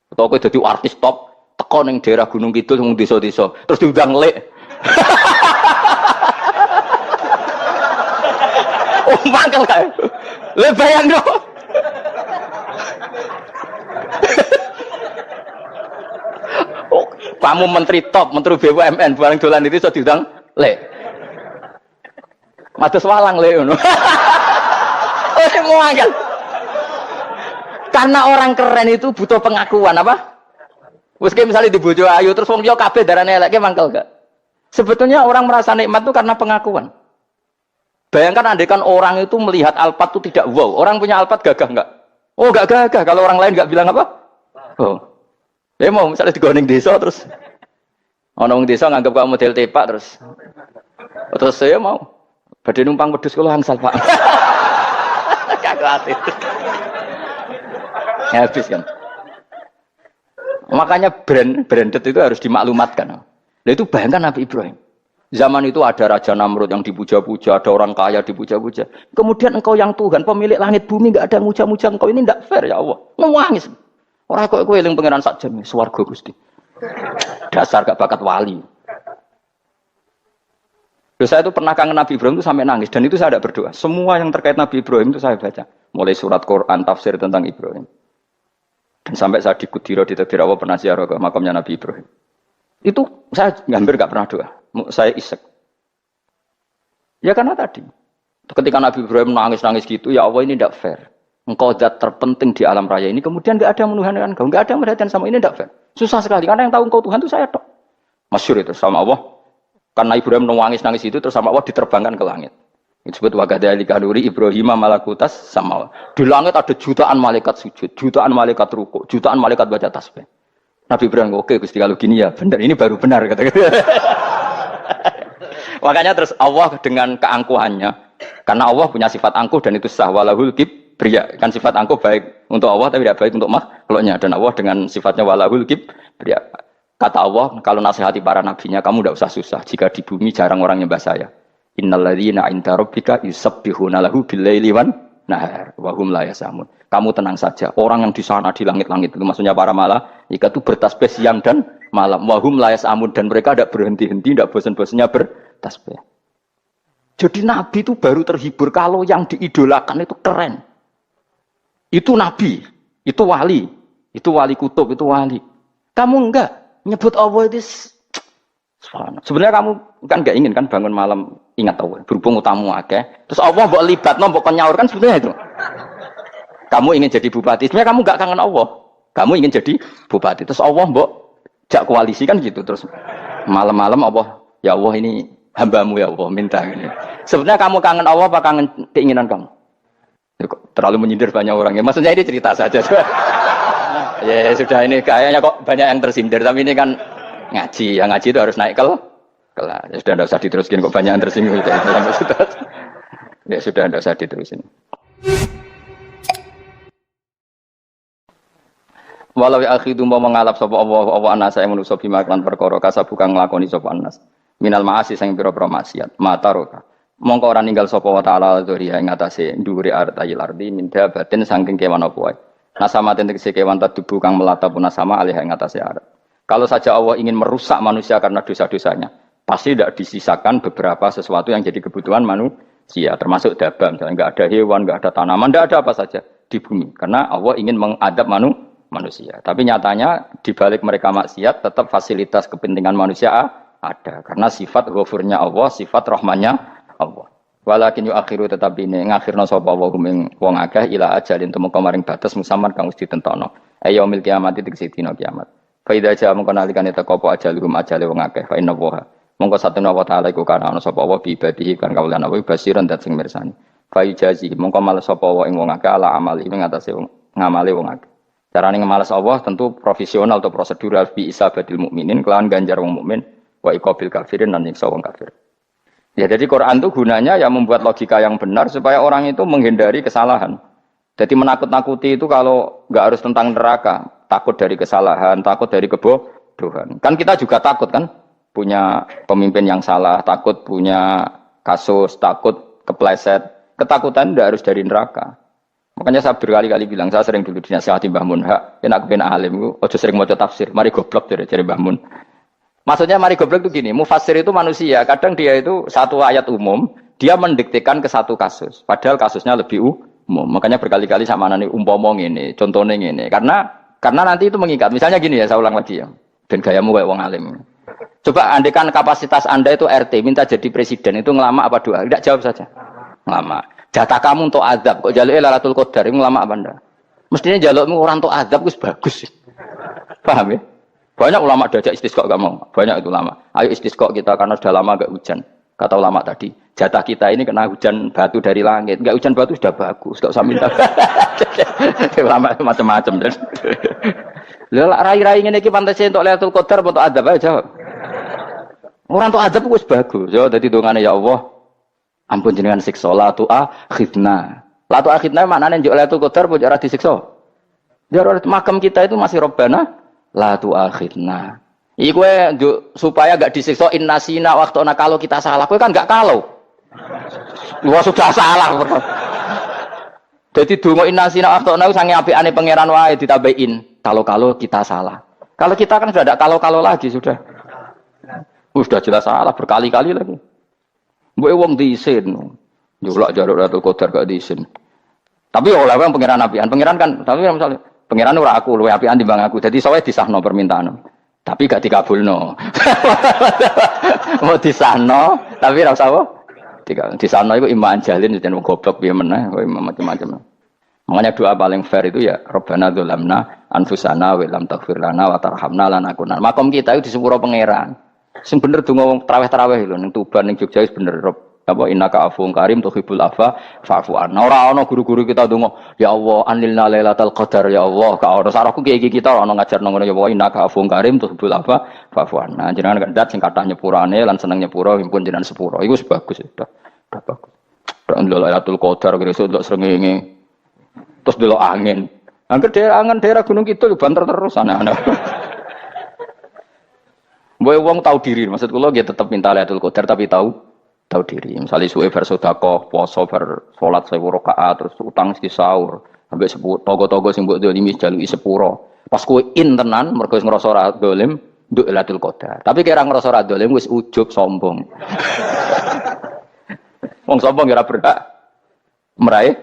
Atau kowe dadi artis top, teko ning daerah Gunung Kidul wong desa-desa, terus diundang lek. Oh, mangkel kae. Le bayangno. Oh, kamu menteri top, menteri BUMN, bareng dolan itu iso diundang lek. Mados walang lek ngono. Oh, mangkel. Karena orang keren itu butuh pengakuan apa? Wes misalnya di bojo ayu terus wong liya kabeh darane eleke mangkel gak? Sebetulnya orang merasa nikmat itu karena pengakuan. Bayangkan andekan orang itu melihat Alphard itu tidak wow. Orang punya Alphard gagah enggak? Oh, enggak gagah. Kalau orang lain enggak bilang apa? Oh. Ya mau misalnya digoning desa terus ana wong desa nganggep kok model tepak terus. Terus saya mau badhe numpang wedhus kula angsal, Pak. Kagak ati. Habis kan. Makanya branded itu harus dimaklumatkan. Nah, itu bayangkan Nabi Ibrahim. Zaman itu ada Raja Namrud yang dipuja-puja, ada orang kaya dipuja-puja. Kemudian engkau yang Tuhan, pemilik langit bumi, enggak ada yang muja-muja engkau. Ini enggak fair ya Allah. Nangis. Orang kok kowe eling pangeran sak jam swarga Gusti. Dasar gak bakat wali. Loh, saya itu pernah kangen Nabi Ibrahim itu sampai nangis dan itu saya tidak berdoa. Semua yang terkait Nabi Ibrahim itu saya baca. Mulai surat Quran, tafsir tentang Ibrahim. Dan sampai saya di Kudiro di Tadbir Allah pernah ziarah ke makamnya Nabi Ibrahim. Itu saya hampir gak pernah doa. Saya isek. Ya karena tadi. Ketika Nabi Ibrahim nangis-nangis gitu, ya Allah ini tidak fair. Engkau zat terpenting di alam raya ini. Kemudian gak ada yang menuhankan engkau. Gak ada yang merhatikan sama ini tidak fair. Susah sekali. Karena yang tahu engkau Tuhan itu saya tok. Masyhur itu sama Allah. Karena Ibrahim nangis-nangis itu terus sama Allah diterbangkan ke langit. Itu disebut wagadhalika nuri Ibrahim malakutas sama. Di langit ada jutaan malaikat sujud, jutaan malaikat rukuk, jutaan malaikat baca tasbih. Nabi Ibrahim, oke Gusti kalau gini ya benar, ini baru benar kata-kata. Makanya terus Allah dengan keangkuhannya, karena Allah punya sifat angkuh dan itu sah walahul kibriya. Kan sifat angkuh baik untuk Allah tapi tidak baik untuk makhluknya. Dan Allah dengan sifatnya walahul kibriya. Kata Allah, kalau nasihati para nabinya, kamu tidak usah susah. Jika di bumi jarang orang nyembah saya. Innalladzina 'inda rabbika yusabbihuna lahu bil-laili wan nahar wa hum la yasamun. Kamu tenang saja. Orang yang di sana di langit-langit itu maksudnya para malaikat itu bertasbih siang dan malam. Wa hum la yasamun dan mereka tidak berhenti-henti, tidak bosan-bosannya bertasbih. Jadi nabi itu baru terhibur kalau yang diidolakan itu keren. Itu nabi, itu wali kutub, itu wali. Kamu enggak nyebut Allah itu sebenarnya kamu kan nggak ingin kan bangun malam ingat Allah berhubung utamu akeh terus Allah mbok libatno mbok nyaur kan sebenarnya itu Kamu ingin jadi bupati, sebenarnya kamu nggak kangen Allah. Kamu ingin jadi bupati, terus Allah mbok jak koalisi kan gitu, terus malam-malam Allah, ya Allah ini hambamu ya Allah minta ini. Sebenarnya kamu kangen Allah apa kangen keinginan kamu? Terlalu menyindir banyak orang ya. Maksudnya ini cerita saja. Ya sudah ini kayaknya kok banyak yang tersindir, tapi ini kan ngaji, yang ngaji itu harus naik kelas. Ya sudah tidak usah diteruskin kok banyak yang tersinggung. Ya sudah tidak usah diterusin. Walau ya akhidu mau mengalap sapa Allah anas saya manusa bima kan perkara kasab bukan nglakoni sapa anas. Minal ma'asi sing pira-pira maksiat. Mataroka. Mongko ora ninggal sapa wa ta'ala dzuriya ing atase ndhuwure artayil ardi min dabatin saking kewan apa wae. Nasama tegese kewan tadubu kang melata pun nasama alih ing atase arat. Kalau saja Allah ingin merusak manusia karena dosa-dosanya, pasti tidak disisakan beberapa sesuatu yang jadi kebutuhan manusia, termasuk dabam, misalnya enggak ada hewan, enggak ada tanaman, enggak ada apa saja di bumi. Karena Allah ingin mengadab manusia. Tapi nyatanya di balik mereka maksiat tetap fasilitas kepentingan manusia ada. Karena sifat ghafurnya Allah, sifat rahmannya Allah. Walakin yuakhiru tetapi ini ngakhirna sapa wa ing wong akeh ila ajalin tumeka maring batas musamman kang wis ditentono. Yaumil kiamat tegese dina kiamat. Fa idza jaa mongko nalikane teka apa ajaluhum ajale wong akeh fa inna wa mongko satuna wa ta'ala iku kana ana sapa wa bi ibadihi kan kaulan wa basiran dat sing mirsani. Fa ijazi mongko males sapa wa ing wong akeh ala amali ing atase ngamale wong akeh. Carane ngemales Allah tentu profesional atau prosedural bi isabatil mukminin kelawan ganjar wong mukmin wa iqabil kafirin lan nyiksa wong kafir. Ya jadi Quran itu gunanya ya membuat logika yang benar supaya orang itu menghindari kesalahan. Jadi menakut-nakuti itu kalau nggak harus tentang neraka, takut dari kesalahan, takut dari kebodohan. Kan kita juga takut kan punya pemimpin yang salah, takut punya kasus, takut kepleset. Ketakutan tidak harus dari neraka. Makanya saya berkali-kali bilang, saya sering dulu dinasihati Mbah Mun, enak ben alim, ojo sering maca tafsir, mari goblok dari Mbah Mun. Maksudnya mari goblok itu gini, mufassir itu manusia, kadang dia itu satu ayat umum, dia mendiktekan ke satu kasus, padahal kasusnya lebih umum. Makanya berkali-kali sama nani umpomong ini, contohnya ini, karena nanti itu mengikat. Misalnya gini ya, saya ulang lagi ya, dan gayamu kayak wong alim. Coba andekan kapasitas Anda itu RT, minta jadi presiden, itu ngelama apa doa? Tidak jawab saja. Ngelama. Jatah kamu untuk azab, kok jaluk Lailatul Qadar, itu ngelama apa Anda? Mestinya jalukmu orang untuk azab itu bagus. Paham ya? Banyak ulama diajak istisqa gak mau. Banyak itu ulama. Ayo istisqa kita karena sudah lama gak hujan. Kata ulama tadi, jatah kita ini kena hujan batu dari langit. Gak hujan batu sudah bagus, gak usah minta. Ulama macam-macam. Lah rai-rai ngene iki pantese entuk Lailatul Qadar apa entuk azab aja. Orang entuk azab wis bagus. Ya dadi dongane ya Allah. Ampun jenengan siksa la tu akhidna. La tu akhidna maknane njuk Lailatul Qadar apa ora disiksa. Ya makam kita itu masih Rabbana la tu akhidna. Iku supaya gak disiksa innasina waktu kalau kita salah. Kowe kan gak kalau. Wah sudah salah. Jadi donga innasina waktu sange apikane pangeran wae ditambahin. Kalau kita salah. Kalau kita kan sudah ada kalau lagi sudah. Sudah jelas salah berkali-kali lagi. Mbok wong diisin. Njolak jaruk Lailatul Qadar gak diisin. Tapi oleh wong pangeran apian. Pangeran kan tapi misalnya pangeran ora aku luwe apian timbang aku. Dadi sowe disahno permintaan. Tapi gak dikabulno. Mau disahno, tapi ora usah apa? Disahno iku iman jalin jan wong goblok piye meneh, kowe macam-macam. Makanya doa paling fair itu ya Rabbana dzalamna anfusana wa lam taghfir lana wa tarhamna lanakunanna. Makom kita itu di sepuro pangeran. Sing bener donga wong traweh-traweh lho ning Tuban ning Jogja wis bener apa innaka afuwun karim tuhibbul afwa fa'fu anna. Ora ana guru-guru kita donga ya Allah anilna lailatul qadar ya Allah ka ora sarahku kiye kita ora ana ngajarno ngono ya Allah innaka afuwun karim tuhibbul afwa fa'fu anna. Jenengan kandat sing kathah nyepurane lan seneng nyepuro impun jenengan sepuro. Iku wis bagus sudah bagus. Dak lailatul qadar kira iso ndelok srengenge. Terus delok angin. Angger daerah Gunung Kidul banter terus aneh-aneh. Mbok wong tahu diri, maksud kula nggih tetep minta Lailatul Qadar tapi tahu diri. Misalnya suwe bar sedekah, poso bar salat 1000 rakaat terus utang mesti sahur. Sampai togo-togo sing mbok dolimi jaluki sepuro. Pas kowe tenan mergo wis ngrasa ora dolim nduk Lailatul Qadar. Tapi kira ngrasa ora dolim wis ujub sombong. Wong sombong ora berhak meraih.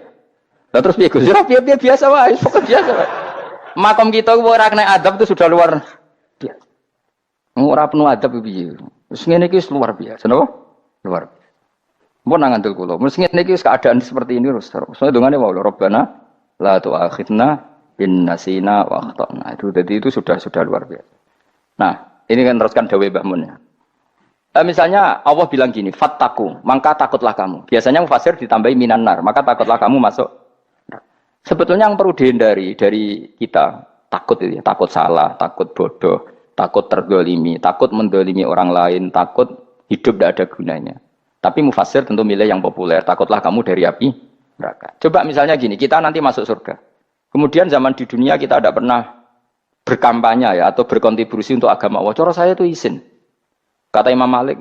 Lah terus piye Gus? Ya piye biasa wae, pokok biasa wae. Makom kita ora kena adab itu sudah luar biasa. Ora penuh adab piye. Wis ngene iki luar biasa, napa? Luar biasa. Mbon nang ngandel kula. Wis ngene iki keadaan seperti ini terus. Soale dongane wae Rabbana La tu'akhidna in nasina wa akhtana. Itu jadi itu sudah luar biasa. Nah, ini kan teruskan dawuh Mbah Mun ya. Misalnya Allah bilang gini, fattaku, maka takutlah kamu. Biasanya mufasir ditambahi minan nar, maka takutlah kamu masuk. Sebetulnya yang perlu dihindari dari kita, takut itu ya, takut salah, takut bodoh, takut tergolimi, takut mendolimi orang lain, takut hidup tidak ada gunanya. Tapi mufasir tentu milih yang populer, takutlah kamu dari api neraka. Coba misalnya gini, kita nanti masuk surga. Kemudian zaman di dunia kita tidak pernah berkampanye ya, atau berkontribusi untuk agama Allah. Cara saya itu izin. Kata Imam Malik,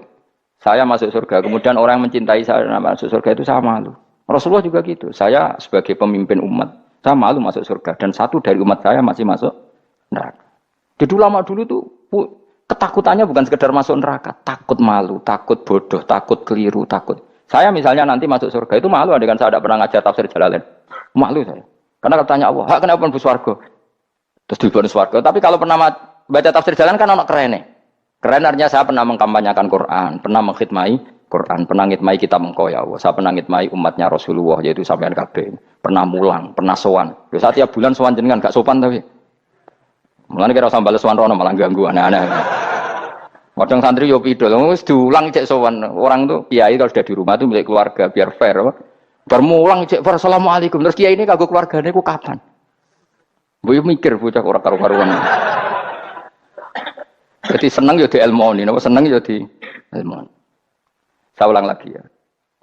saya masuk surga, kemudian orang yang mencintai saya masuk surga itu saya malu. Rasulullah juga gitu, saya sebagai pemimpin umat, saya malu masuk surga. Dan satu dari umat saya masih masuk neraka. Jadi ulama dulu tuh ketakutannya bukan sekedar masuk neraka, takut malu, takut bodoh, takut keliru, takut. Saya misalnya nanti masuk surga itu malu, dengan saya tidak pernah ngajar tafsir Jalalain. Malu saya. Karena kalau tanya Allah, hak kenapa pun swarga? Terus diberi swarga. Tapi kalau pernah baca tafsir Jalalain kan anak keren nih. Keren artinya saya pernah mengkampanyakan Quran, pernah mengkhidmai Quran, pernah ngitmai kitab engkau ya Allah. Saya pernah ngitmai umatnya Rasulullah, yaitu sampean kabeh. Pernah mulang, pernah sowan. Biasa tiap bulan sowan jenengan gak sopan tapi. Mulane kira usah bales sowan rono malah ganggu aneh-aneh. Kadang santri yo pidol, wis diulang cek sowan. Orang tuh kiai kalau sudah di rumah tuh milik keluarga biar fair. Bermulang cek assalamualaikum. Terus kiai ini kagok keluargane ku kapan? Mbok mikir bocah ora karo-karuan. Jadi senang ya di ilmoni, senang ya di ilmoni. Saya ulang lagi ya.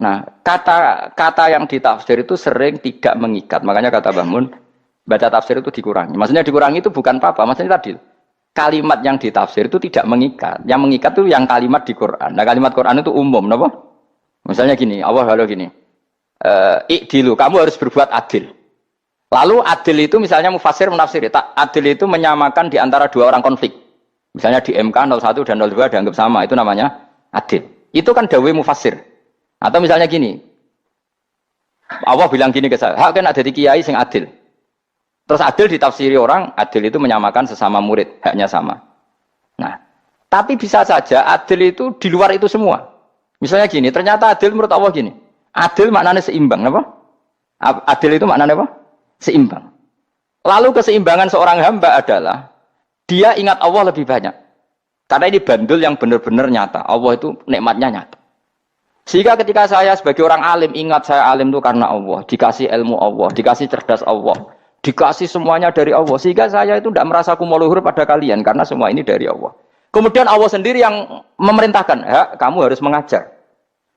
Nah, kata yang ditafsir itu sering tidak mengikat. Makanya kata Mbah Mun, baca tafsir itu dikurangi. Maksudnya dikurangi itu bukan apa-apa. Maksudnya tadi, kalimat yang ditafsir itu tidak mengikat. Yang mengikat itu yang kalimat di Quran. Nah, kalimat Quran itu umum, kenapa? Misalnya gini, Allah halo gini. Ikdilu, kamu harus berbuat adil. Lalu adil itu misalnya mufasir menafsiri. Adil itu menyamakan di antara dua orang konflik. Misalnya di MK 01 dan 02 dianggap sama, itu namanya adil. Itu kan dawai mufasir. Atau misalnya gini, Allah bilang gini ke saya, hak kan ada di kiai sing adil. Terus adil ditafsiri orang, adil itu menyamakan sesama murid, haknya sama. Nah, tapi bisa saja adil itu di luar itu semua. Misalnya gini, ternyata adil menurut Allah gini, adil maknanya seimbang, apa? Adil itu maknanya apa? Seimbang. Lalu keseimbangan seorang hamba adalah dia ingat Allah lebih banyak. Karena ini bandul yang benar-benar nyata. Allah itu nikmatnya nyata. Sehingga ketika saya sebagai orang alim, ingat saya alim itu karena Allah. Dikasih ilmu Allah, dikasih cerdas Allah. Dikasih semuanya dari Allah. Sehingga saya itu tidak merasa kumuluhur pada kalian. Karena semua ini dari Allah. Kemudian Allah sendiri yang memerintahkan. Ya, kamu harus mengajar.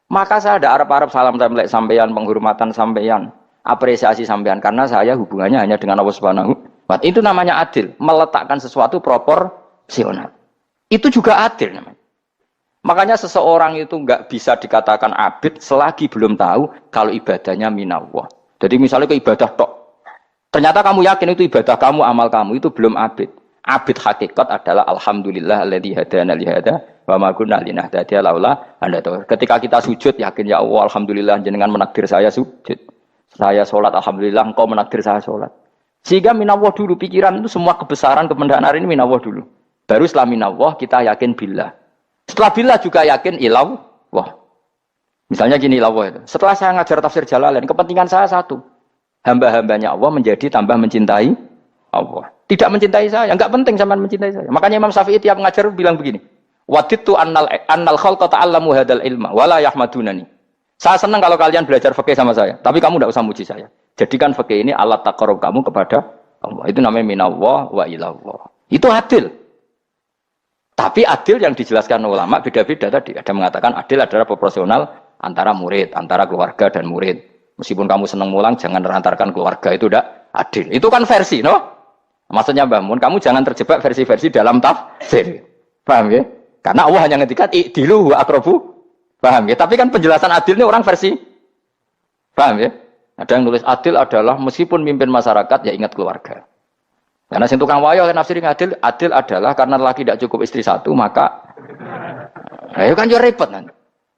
Maka saya ada Arab-Arab salam sampeyan, penghormatan sampeyan, apresiasi sampeyan. Karena saya hubungannya hanya dengan Allah Subhanahu. Itu namanya adil, meletakkan sesuatu proporsional. Itu juga adil namanya. Makanya seseorang itu nggak bisa dikatakan abid selagi belum tahu kalau ibadahnya minallah. Jadi misalnya ke ibadah tok, ternyata kamu yakin itu ibadah kamu, amal kamu itu belum abid. Abid hakikat adalah alhamdulillah alladzi hadana li hada wa ma kunna linahtadiya laula an hadana. Ketika kita sujud yakin ya Allah alhamdulillah jenengan menakdir saya sujud. Saya sholat alhamdulillah engkau menakdir saya sholat. Sehingga minallah dulu, pikiran itu semua kebesaran kemendahan ini minallah dulu. Baru setelah minallah kita yakin billah. Setelah billah juga yakin illallah. Misalnya gini illallah itu. Setelah saya ngajar tafsir Jalalain, kepentingan saya satu. Hamba-hambanya Allah menjadi tambah mencintai Allah. Tidak mencintai saya, enggak penting sama mencintai saya. Makanya Imam Syafi'i tiap ngajar bilang begini. Wadidtu annal khalqa ta'allamu hadal ilma wala yahmadunani. Saya senang kalau kalian belajar fikih sama saya, tapi kamu tidak usah muji saya. Jadikan fikih ini alat taqarrub kamu kepada Allah. Itu namanya minallah wa ilallah. Itu adil. Tapi adil yang dijelaskan ulama beda-beda tadi. Ada mengatakan adil adalah proporsional antara murid, antara keluarga dan murid. Meskipun kamu senang mulang, jangan merantarkan keluarga, itu tidak adil. Itu kan versi, no? Maksudnya Mbah Mun, kamu jangan terjebak versi-versi dalam tafsir. Paham ya? Karena Allah hanya ngetikan i'dilu wa aqrabu. Paham ya? Tapi kan penjelasan adil ini orang versi. Paham ya? Ada yang nulis adil adalah meskipun mimpin masyarakat ya ingat keluarga. Karena sing tukang wayo kan nafsirin adil adalah karena laki tidak cukup istri satu maka ayo kan yo repot kan.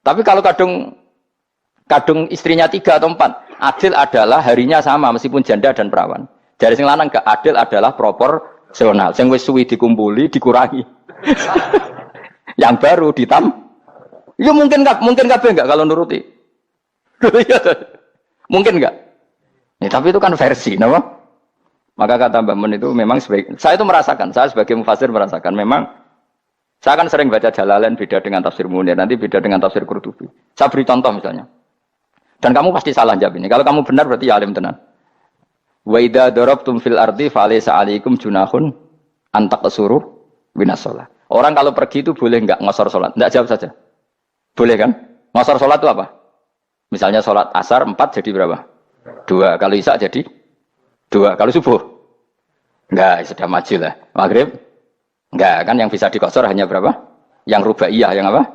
Tapi kalau kadung istrinya 3 atau 4, adil adalah harinya sama meskipun janda dan perawan. Dari sing lanang gak adil adalah proporsional. Sing wis suwi dikumpuli dikurangi. Yang baru ya mungkin kabeh enggak kalau nuruti. Mungkin enggak? Ya, Tapi itu kan versi, kenapa? Maka kata Mbah Mun itu memang saya itu merasakan, saya sebagai mufasir merasakan memang saya kan sering baca Jalalain beda dengan tafsir Munir, nanti beda dengan tafsir Qurtubi. Saya beri contoh misalnya. Dan kamu pasti salah jawab ini. Kalau kamu benar berarti ya alim tenan. Wa idza darabtum fil ardi falaysa 'alaikum junahun an taqsuru minas shalah. Orang kalau pergi itu boleh enggak ngosor salat? Enggak, jawab saja. Boleh kan? Ngosor salat itu apa? Misalnya salat asar 4 jadi berapa? 2. Kalau isya jadi 2. Kalau subuh? Enggak, sudah maju lah. Maghrib? Enggak, kan yang bisa dikosor hanya berapa? Yang rubaiyah, yang apa?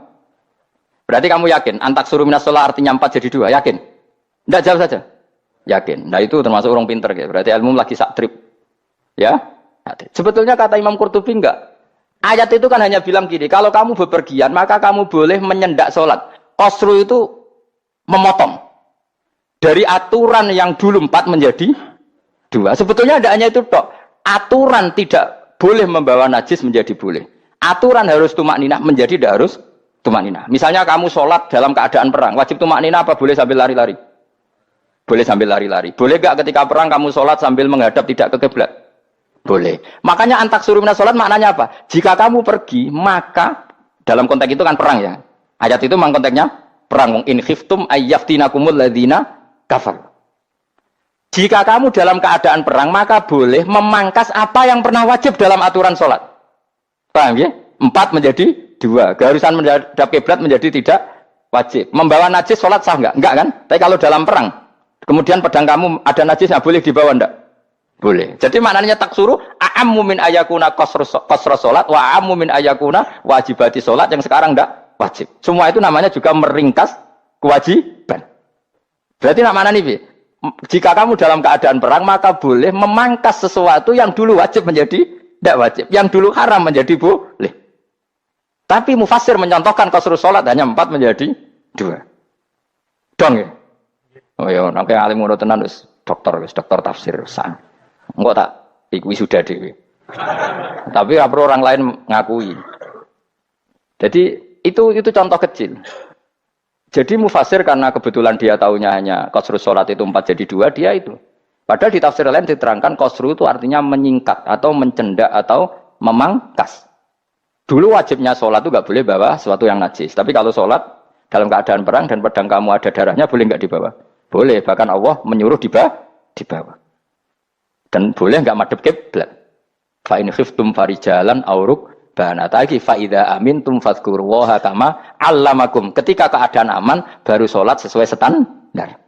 Berarti kamu yakin antak suruh minas shalah artinya 4 jadi 2, yakin? Enggak, jawab saja. Yakin. Nah itu termasuk orang pinter ya. Berarti ilmu lagi sak trip. Ya? Sebetulnya kata Imam Qurtubi enggak. Ayat itu kan hanya bilang gini, kalau kamu bepergian maka kamu boleh menyendak sholat. Qasru itu memotong. Dari aturan yang dulu 4 menjadi 2. Sebetulnya tidak hanya itu tok. Aturan tidak boleh membawa najis menjadi boleh. Aturan harus tumak ninah menjadi tidak harus tumak ninah. Misalnya kamu sholat dalam keadaan perang, wajib tumak ninah apa boleh sambil lari-lari? Boleh sambil lari-lari. Boleh gak ketika perang kamu sholat sambil menghadap tidak ke kiblat? Boleh. Makanya antak suruh minas sholat maknanya apa? Jika kamu pergi, maka dalam konteks itu kan perang ya. Ayat itu memang konteksnya perang. In khiftum ayyaftinakumul ladzina kafar. Jika kamu dalam keadaan perang, maka boleh memangkas apa yang pernah wajib dalam aturan sholat. Paham ya? 4 menjadi 2. Keharusan menghadap kiblat menjadi tidak wajib. Membawa najis sholat sah enggak? Enggak kan? Tapi kalau dalam perang, kemudian pedang kamu ada najisnya, boleh dibawa enggak? Boleh. Jadi maknanya taksuru a'ammu min ayakuna qasra salat wa a'ammu min ayakuna wajibati salat yang sekarang enggak wajib. Semua itu namanya juga meringkas kewajiban. Berarti nak mana nih? Jika kamu dalam keadaan perang maka boleh memangkas sesuatu yang dulu wajib menjadi tidak wajib, yang dulu haram menjadi boleh. Tapi mufassir mencontohkan qasru salat hanya 4 menjadi 2. Dong ya. Oh ya, nek alim ngono tenan wis dokter tafsir san. Enggak tak iku sudah dhewe. Tapi ora perlu orang lain ngakui. Jadi itu contoh kecil. Jadi mufasir karena kebetulan dia tahunya hanya qasru salat itu 4 jadi 2, dia itu. Padahal di tafsir lain diterangkan qasru itu artinya menyingkat atau mencendak atau memangkas. Dulu wajibnya salat itu enggak boleh bawa sesuatu yang najis. Tapi kalau salat dalam keadaan perang dan pedang kamu ada darahnya boleh enggak dibawa? Boleh, bahkan Allah menyuruh dibawa. Dan boleh enggak madhep kiblat. Fa in khiftum farijalan auruk banataki fa idza amintum fadhkurullaha kama 'allamakum. Ketika keadaan aman baru salat sesuai standar.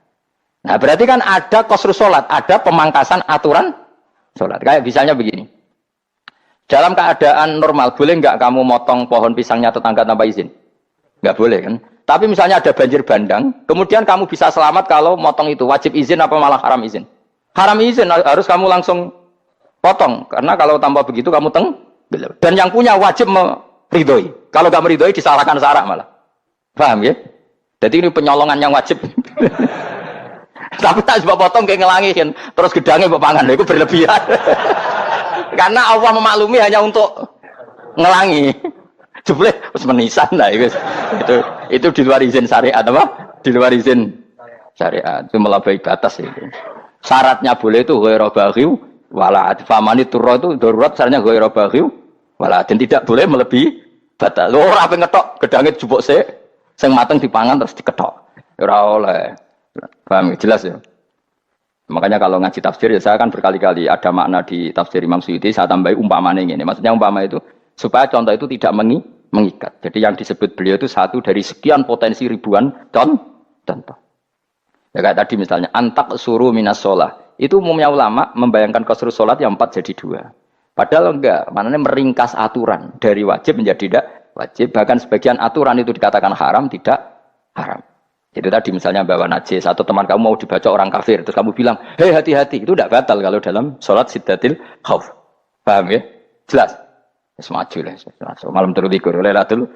Nah, berarti kan ada qasru salat, ada pemangkasan aturan salat. Kayak misalnya begini. Dalam keadaan normal boleh enggak kamu motong pohon pisangnya tetangga tanpa izin? Enggak boleh kan? Tapi misalnya ada banjir bandang, kemudian kamu bisa selamat kalau motong itu wajib izin apa malah haram izin? Haram izin, harus kamu langsung potong. Karena kalau tanpa begitu kamu tenggelam. Dan yang punya wajib meridhoi. Kalau nggak meridhoi disalahkan syara malah. Paham ya? Jadi ini penyolongan yang wajib. Tapi tak sebab potong kayak ngelangihin. Terus gedangnya berpangan. Itu berlebihan. Karena Allah memaklumi hanya untuk ngelangi. Jebule wis menisan lah itu di luar izin syariat apa? Di luar izin syariat. Itu melampaui batas itu. Syaratnya boleh itu ghairu baghiw wala famani turra itu darurat syaratnya ghairu baghiw wala dan tidak boleh melebihi batas. Lho ora ape ngetok gedange jupuk sik sing mateng dipangan terus diketok. Ora oleh. Paham jelas ya. Makanya kalau ngaji tafsir ya saya kan berkali-kali ada makna di tafsir Imam Suyuti saya tambahi umpamane ngene. Maksudnya umpama itu supaya contoh itu tidak mengikat. Jadi yang disebut beliau itu satu dari sekian potensi ribuan contoh. Ya kayak tadi misalnya antak suruh minas sholah. Itu umumnya ulama membayangkan qasru sholat yang 4 jadi 2. Padahal enggak, maknanya meringkas aturan dari wajib menjadi tidak wajib. Bahkan sebagian aturan itu dikatakan haram, tidak haram. Jadi tadi misalnya bawa najis atau teman kamu mau dibaca orang kafir, terus kamu bilang, hei hati-hati, itu tidak batal kalau dalam sholat siddatil khauf. Paham ya? Jelas? Semaju lah. Malam terus dikur, lelatul.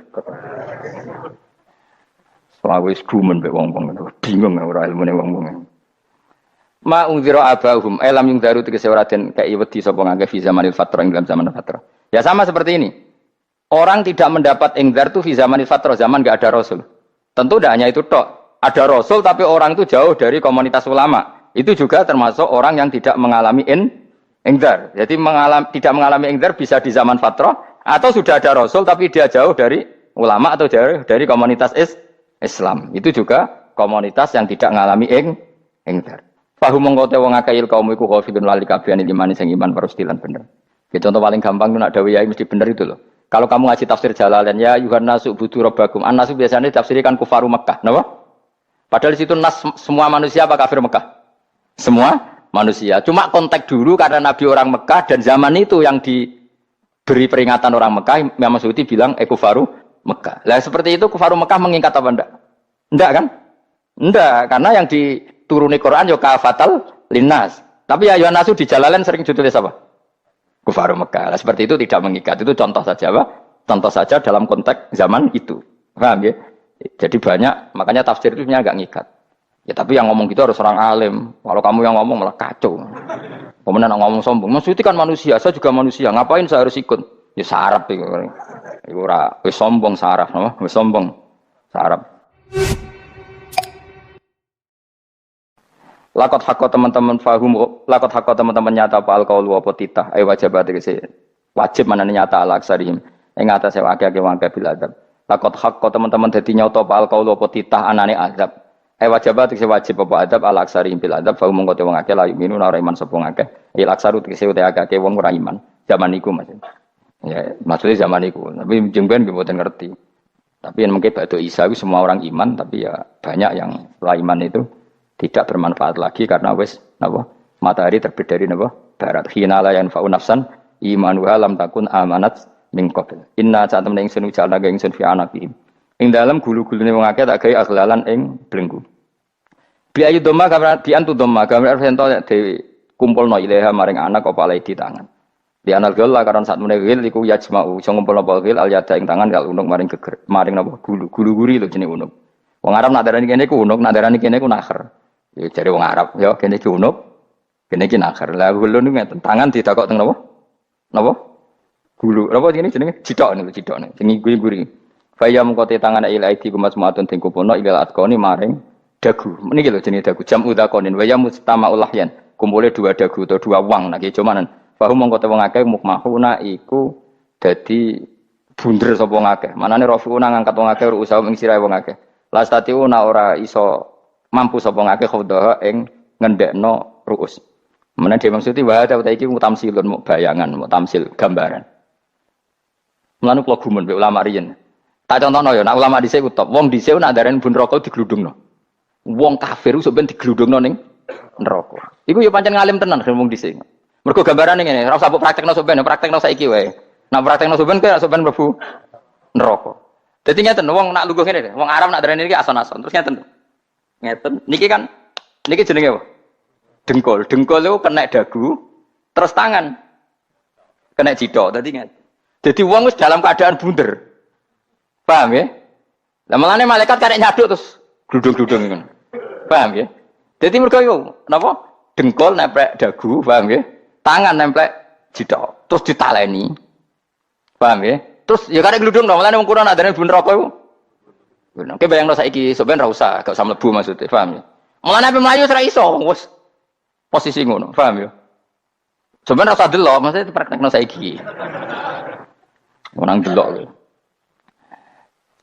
Aku wis gumen mbek wong-wong bingung ora ilmune wong-wong. Ma unzira abahum lam yungdaru tegese ora den kei wedi sapa ngangge fi zamanil fatrah ing dalam zaman fatrah. Ya sama seperti ini. Orang tidak mendapat ingdar itu fi zamanil fatrah, zaman enggak ada rasul. Tentu tidak hanya itu tok. Ada rasul tapi orang itu jauh dari komunitas ulama. Itu juga termasuk orang yang tidak mengalami ingdar. Jadi tidak mengalami ingdar bisa di zaman fatrah atau sudah ada rasul tapi dia jauh dari ulama atau jauh dari komunitas Islam. Itu juga komunitas yang tidak mengalami ingdar. Fahum mengkote wong akeh kaum iku khafidun lali kabehane iman sing iman parustilan bener. Gitu contoh paling gampang itu nak dawuh yai mesti bener itu loh. Kalau kamu ngaji tafsir Jalalain ya Yuhannasu budu rabbakum. An-nasu biasanya ditafsirkan kufaru Mekah, napa? Padahal di situ nas semua manusia apa kafir Mekah? Semua manusia. Cuma konteks dulu karena Nabi orang Mekah dan zaman itu yang diberi peringatan orang Mekah, Imam Suyuti bilang kufaru Mekah. Lah seperti itu kufaru Mekah mengikat apa enggak? Enggak kan? Enggak, karena yang dituruni Quran yo kafatal linnas. Tapi ya Yuhannasu di Jalalain sering ditulis apa? Kufaru Mekah. Lah seperti itu tidak mengikat. Itu contoh saja apa? Contoh saja dalam konteks zaman itu. Paham ya? Jadi banyak, makanya tafsir itu sebenarnya agak ngikat. Ya tapi yang ngomong gitu harus orang alim. Kalau kamu yang ngomong malah kacau. Kemudian ngomong sombong. Maksudnya kan manusia, saya juga manusia. Ngapain saya harus ikut? Ya sarap itu. Itu ora wis sombong sarap, no? Wis sombong sarap. Lakot hakko teman-teman fahum, lakot hakko teman-teman nyata apa alqaulu apa titah. Ayo wajibat wajib mana nyata ala aksarihim. Ing atase akeh-akeh wangke bil adab. Lakot hakko teman-teman dadi nyata apa alqaulu apa titah anane adab. Wajibat tegese wajib apa adab ala aksarihim bil adab fa mongko te wong akeh la yuminu ora iman sapa akeh. Il aksaru tegese te akeh wong ora iman. Zaman iku Mas. Ya, maksudnya zaman iku. Tapi jengben nggih mboten ngerti. Tapi yang mungkin batu Isa itu semua orang iman tapi ya banyak yang setelah iman itu tidak bermanfaat lagi karena wis napa matahari terbit dari napa barat hina la yanfa'u nafsan imanuha lam takun amanat min qabl inna satam ing sunu jana ing sun fi anaqihim ing dalem gulu-gulune wong akeh tak gawe aglalan ing blenggu bi ayu doma gambar bi antu doma gambar sento dewi kumpulno ilaha maring anak apa lai di tangan di anal gel karon sak meneh wil iku yajma'u iso ngumpulno gil al yada ing tangan kal unuk maring geger maring napa gulu-guri lho jenenge unuk wong Arab nak darani kene ku unuk nak darani kene ku nakher. Ya cari wong Arab, ya kene iki unuk, kene iki nakher. Lah gulu niku ngeten, tangan ditakok teng napa? Napa? Gulu. Napa jenenge jenenge? Cidok niku, cidok niku. Sing guri-guri. Faya mengko te tangan ila aidi kumas muatun ting kupono ila atkoni maring dagu. Niki lho jenenge dagu. Jam udakonin waya mustamaul lahyan. Kumpule dua dagu atau dua wang nek cumanan. Bahu mengko te wong akeh mukmahuna iku dadi bunder sapa wong akeh. Manane rafiuna ngangkat wong akeh usaha ing sirahe wong akeh. Lastatiu ora iso mampu sapa ngake khawdaha ing ngendekno ruus. Menawa dhewe maksudi wae ta iki mutamsilun mu bayangan, mu tamsil gambaran. Mulane kula gumun mbek ulama riyen. Tak contohno ya, nek ulama dhisik ku top. Wong dhisik nak darani bun neraka digludungno. Wong kafir sok ben digludungno ning neraka. Iku ya pancen ngalim tenan wong dhisik. Mergo gambarane ngene, ora usah mbok praktekno sok ben, praktekno saiki wae. Nek praktekno sok ben kaya sok ben mlebu neraka. Dadi ngeten wong nak lungguh ngene, wong Arab nak darani iki ason-ason. Terus ngeten. Ngeten. Niki kan niki jenenge apa? Dengkul. Dengkul itu kena dagu, terus tangan kena cidok. Tadi ngeten. Jadi wong wis dalam keadaan bunder. Paham ya? Lah melane malaikat karek nyaduk terus gludung-gludung ngono. Paham ya? Jadi mergo yo napa? Dengkul nempel dagu, paham ya? Tangan nempel cidok, terus ditaleni. Paham ya? Terus ya karek gludung dong, melane wong Quran adane bunder apa iku? Oke bayang lo saiki sebenarnya ora usah, gak usah mlebu maksudnya, paham ya? Mulane ape mlayu ora iso, wis posisi ngono, paham ya? Sebenarnya ora usah delok, maksudnya praktekno saiki. Orang delok lho.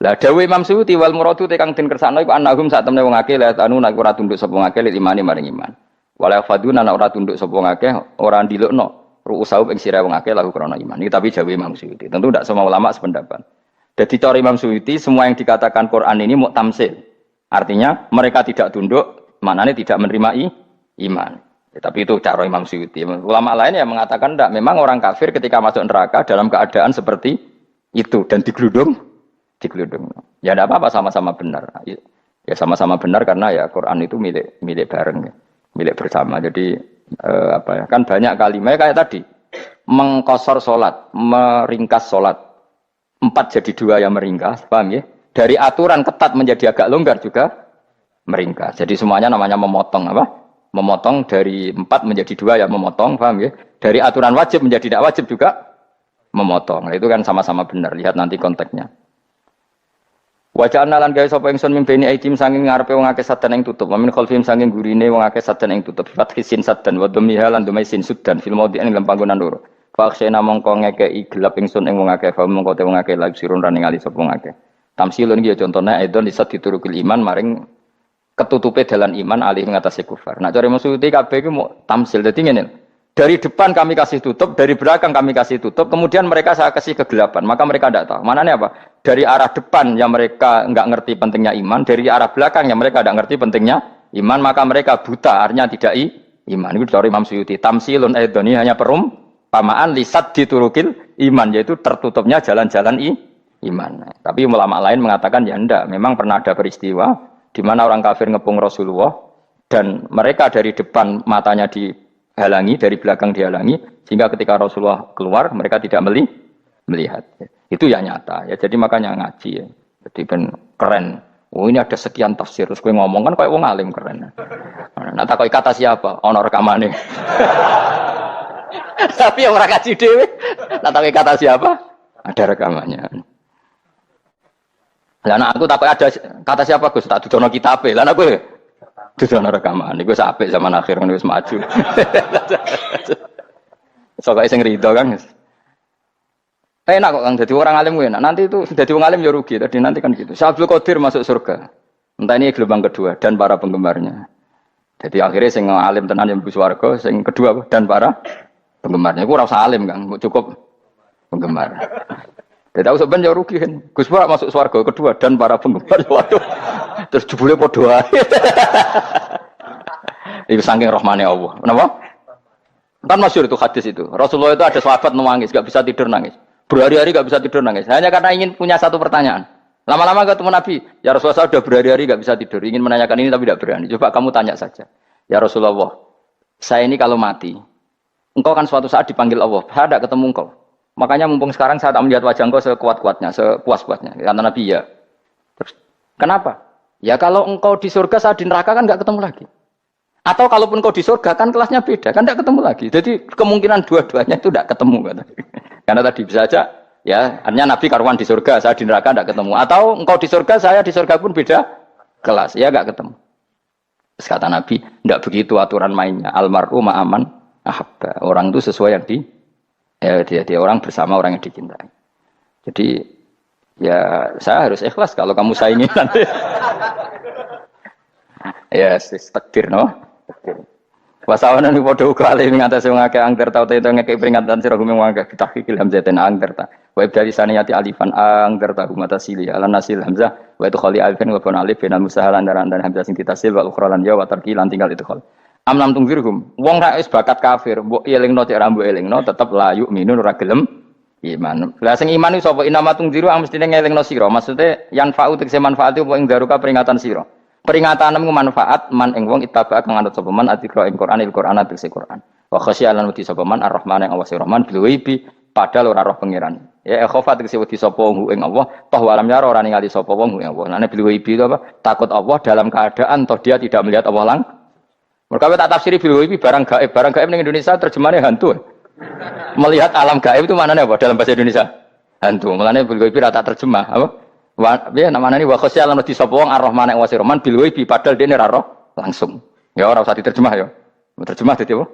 Lah dawuh Imam Suyuti wal muradu te kang den kersakno iku annahum sak temne wong akeh la anu nek ora tunduk sapa wong akeh imani maring iman. Wala faduna nek ora tunduk sapa wong akeh ora ndilukno ru'usau ing sira wong akeh lahu krana iman. Iki tapi dawuh Imam Suyuti. Tentu tidak semua ulama sependapat. Jadi cara Imam Suyuti semua yang dikatakan Quran ini muktamsil. Artinya mereka tidak tunduk, maknanya tidak menerima iman. Ya, tapi itu cara Imam Suyuti. Ulama lain yang mengatakan tidak. Memang orang kafir ketika masuk neraka dalam keadaan seperti itu dan digeludung. Ya tidak apa-apa sama-sama benar. Ya sama-sama benar karena ya Quran itu milik bareng, ya. Milik bersama. Jadi apa ya? Kan banyak kalimat kayak tadi mengkosor solat, meringkas solat. 4 jadi 2 yang meringkas, paham ya? Dari aturan ketat menjadi agak longgar juga meringkas. Jadi semuanya namanya memotong apa? Memotong dari 4 menjadi 2 yang memotong, paham ya? Dari aturan wajib menjadi tidak wajib juga memotong. Nah, itu kan sama-sama benar. Lihat nanti konteksnya. Wajah lan gawe sapa ingsun mimpeni aidim sanging ngarepe wong akeh sadan ing tutup. Min khalfim sanging gurine wong akeh sadan ing tutup. Fathi sin sadan wa dhammiha lan dhamai sin sudan fil maudhi'in ing panggonan loro. Faksena mongko ngekeki gelap ingsun ing wong akeh fa mongko te wong akeh lagi sirun ran ningali sapa wong akeh. Tamsilun iki contone aidon disat diturukil iman maring ketutupe dalan iman alih ngatasi kufar. Nak cari maksudnya kabeh iki mau tamsil. Dadi ngene. Dari depan kami kasih tutup, dari belakang kami kasih tutup, kemudian mereka saya kasih kegelapan. Maka mereka tidak tahu. Mananya apa? Dari arah depan yang mereka enggak ngerti pentingnya iman, dari arah belakang yang mereka enggak ngerti pentingnya iman, maka mereka buta, artinya tidak iman. Itu dari Imam Suyuti. Tamsilun aidoni hanya perumpamaan lisat diturukil iman, yaitu tertutupnya jalan-jalan iman. Tapi ulama lain mengatakan ya enggak. Memang pernah ada peristiwa di mana orang kafir ngepung Rasulullah dan mereka dari depan matanya dihalangi, dari belakang dihalangi, sehingga ketika Rasulullah keluar mereka tidak melihat. Itu ya nyata ya. Jadi makanya ngaji ya. Jadi ben keren. Oh ini ada sekian tafsir. Terus gue ngomong kan kayak wong alim keren. Nah tak kata siapa? Ono rekamane. Tapi yang ora kaji dhewe. Nah tak kata siapa? Ada rekamannya. Lah anak aku takut ada kata siapa Gus? Tak dudono kitabe. Lah aku dudono rekaman. Iku apik zaman akhir ngono wis maju. Soale sing rido kan. Enak kok Kang dadi orang alim enak. Nanti itu dadi wong alim ya rugi. Tadi nanti kan gitu. Syabdul Qadir masuk surga. Entah ini gelombang kedua dan para penggemarnya. Jadi akhirnya sing alim tenan yang mlebu swarga, sing kedua dan para penggemarnya. Iku ora usah alim Kang, cukup penggemar. Jadi aku sebenarnya rugi kan. Gus Barak masuk swarga kedua dan para penggemar. Waduh. Terus jebule padha ae. Iku saking rahmane Allah. Kenapa? Kan masyhur itu hadis itu. Rasulullah itu ada sahabat nangis, enggak bisa tidur nangis. Berhari-hari enggak bisa tidur nangis. Hanya karena ingin punya satu pertanyaan. Lama-lama ketemu Nabi, ya Rasulullah saya sudah berhari-hari enggak bisa tidur, ingin menanyakan ini tapi tidak berani. Coba kamu tanya saja. Ya Rasulullah, saya ini kalau mati, engkau kan suatu saat dipanggil Allah. Saya tidak ketemu engkau. Makanya mumpung sekarang saya tak melihat wajah engkau sekuat-kuatnya, sepuas-puasnya. Kata Nabi ya. Terus, kenapa? Ya kalau engkau di surga, saya di neraka kan enggak ketemu lagi. Atau kalaupun engkau di surga kan kelasnya beda, kan enggak ketemu lagi. Jadi kemungkinan dua-duanya itu enggak ketemu. Kata. Karena tadi bisa saja, ya artinya Nabi karuan di surga, saya di neraka enggak ketemu. Atau engkau di surga, saya di surga pun beda kelas, ya enggak ketemu. Terus kata Nabi, enggak begitu aturan mainnya. Almar'u ma'aman ahabba. Orang itu sesuai yang dia orang bersama orang yang dicintai. Jadi ya saya harus ikhlas kalau kamu saingi nanti. Ya takdir no. Wasawana ni padha uga ale ngatasi wong akeh angger tau itu ngekek peringatan sira gumeng wong akeh tahqiqil hamzatain angger ta. Wa ibdali saniyati alifan angger ta mata sili ala nasil hamzah wa itu khali alifan wa pun alif binal musahalan dan hamzah sing ditasil wa ukhra lan ya wa tarqilan tinggal itu khol. Amlam tungfirhum wong ra wis bakat kafir mbok elingno cek rambu elingno tetep layu minun ora gelem iman. Lah sing iman iku sapa inama tungfiru mestine ngelingno sira. Maksude yan fa'u tegese manfaat apa ing daruka peringatan sira. Peringatanmu manfaat man ing wong ittaba kang anut sapa man atikra ing Qur'an tegese Qur'an. Wa khasyalan wedi sapa man ar-rahman ing Allah Rahman bil ghaibi padahal ora roh pangeran. Ya khofa tegese wedi sapa wong ing Allah toh walam yara ora ningali sapa wong ing Allah. Nane bil ghaibi itu apa? Takut Allah dalam keadaan toh dia tidak melihat Allah langsung. Mereka tak tafsiri bil ghaibi barang gaib ning Indonesia terjemahnya hantu. Melihat alam gaib itu maknanya apa dalam bahasa Indonesia? Hantu. Mulane bil ghaibi ra tak terjemah apa? Ya namanya ini wa khosyalan wedi sapa wong ar-rahman ing wasirman bil ghaibi padahal dene ra roh langsung. Ya ora usah diterjemah ya. Terjemah dadi apa?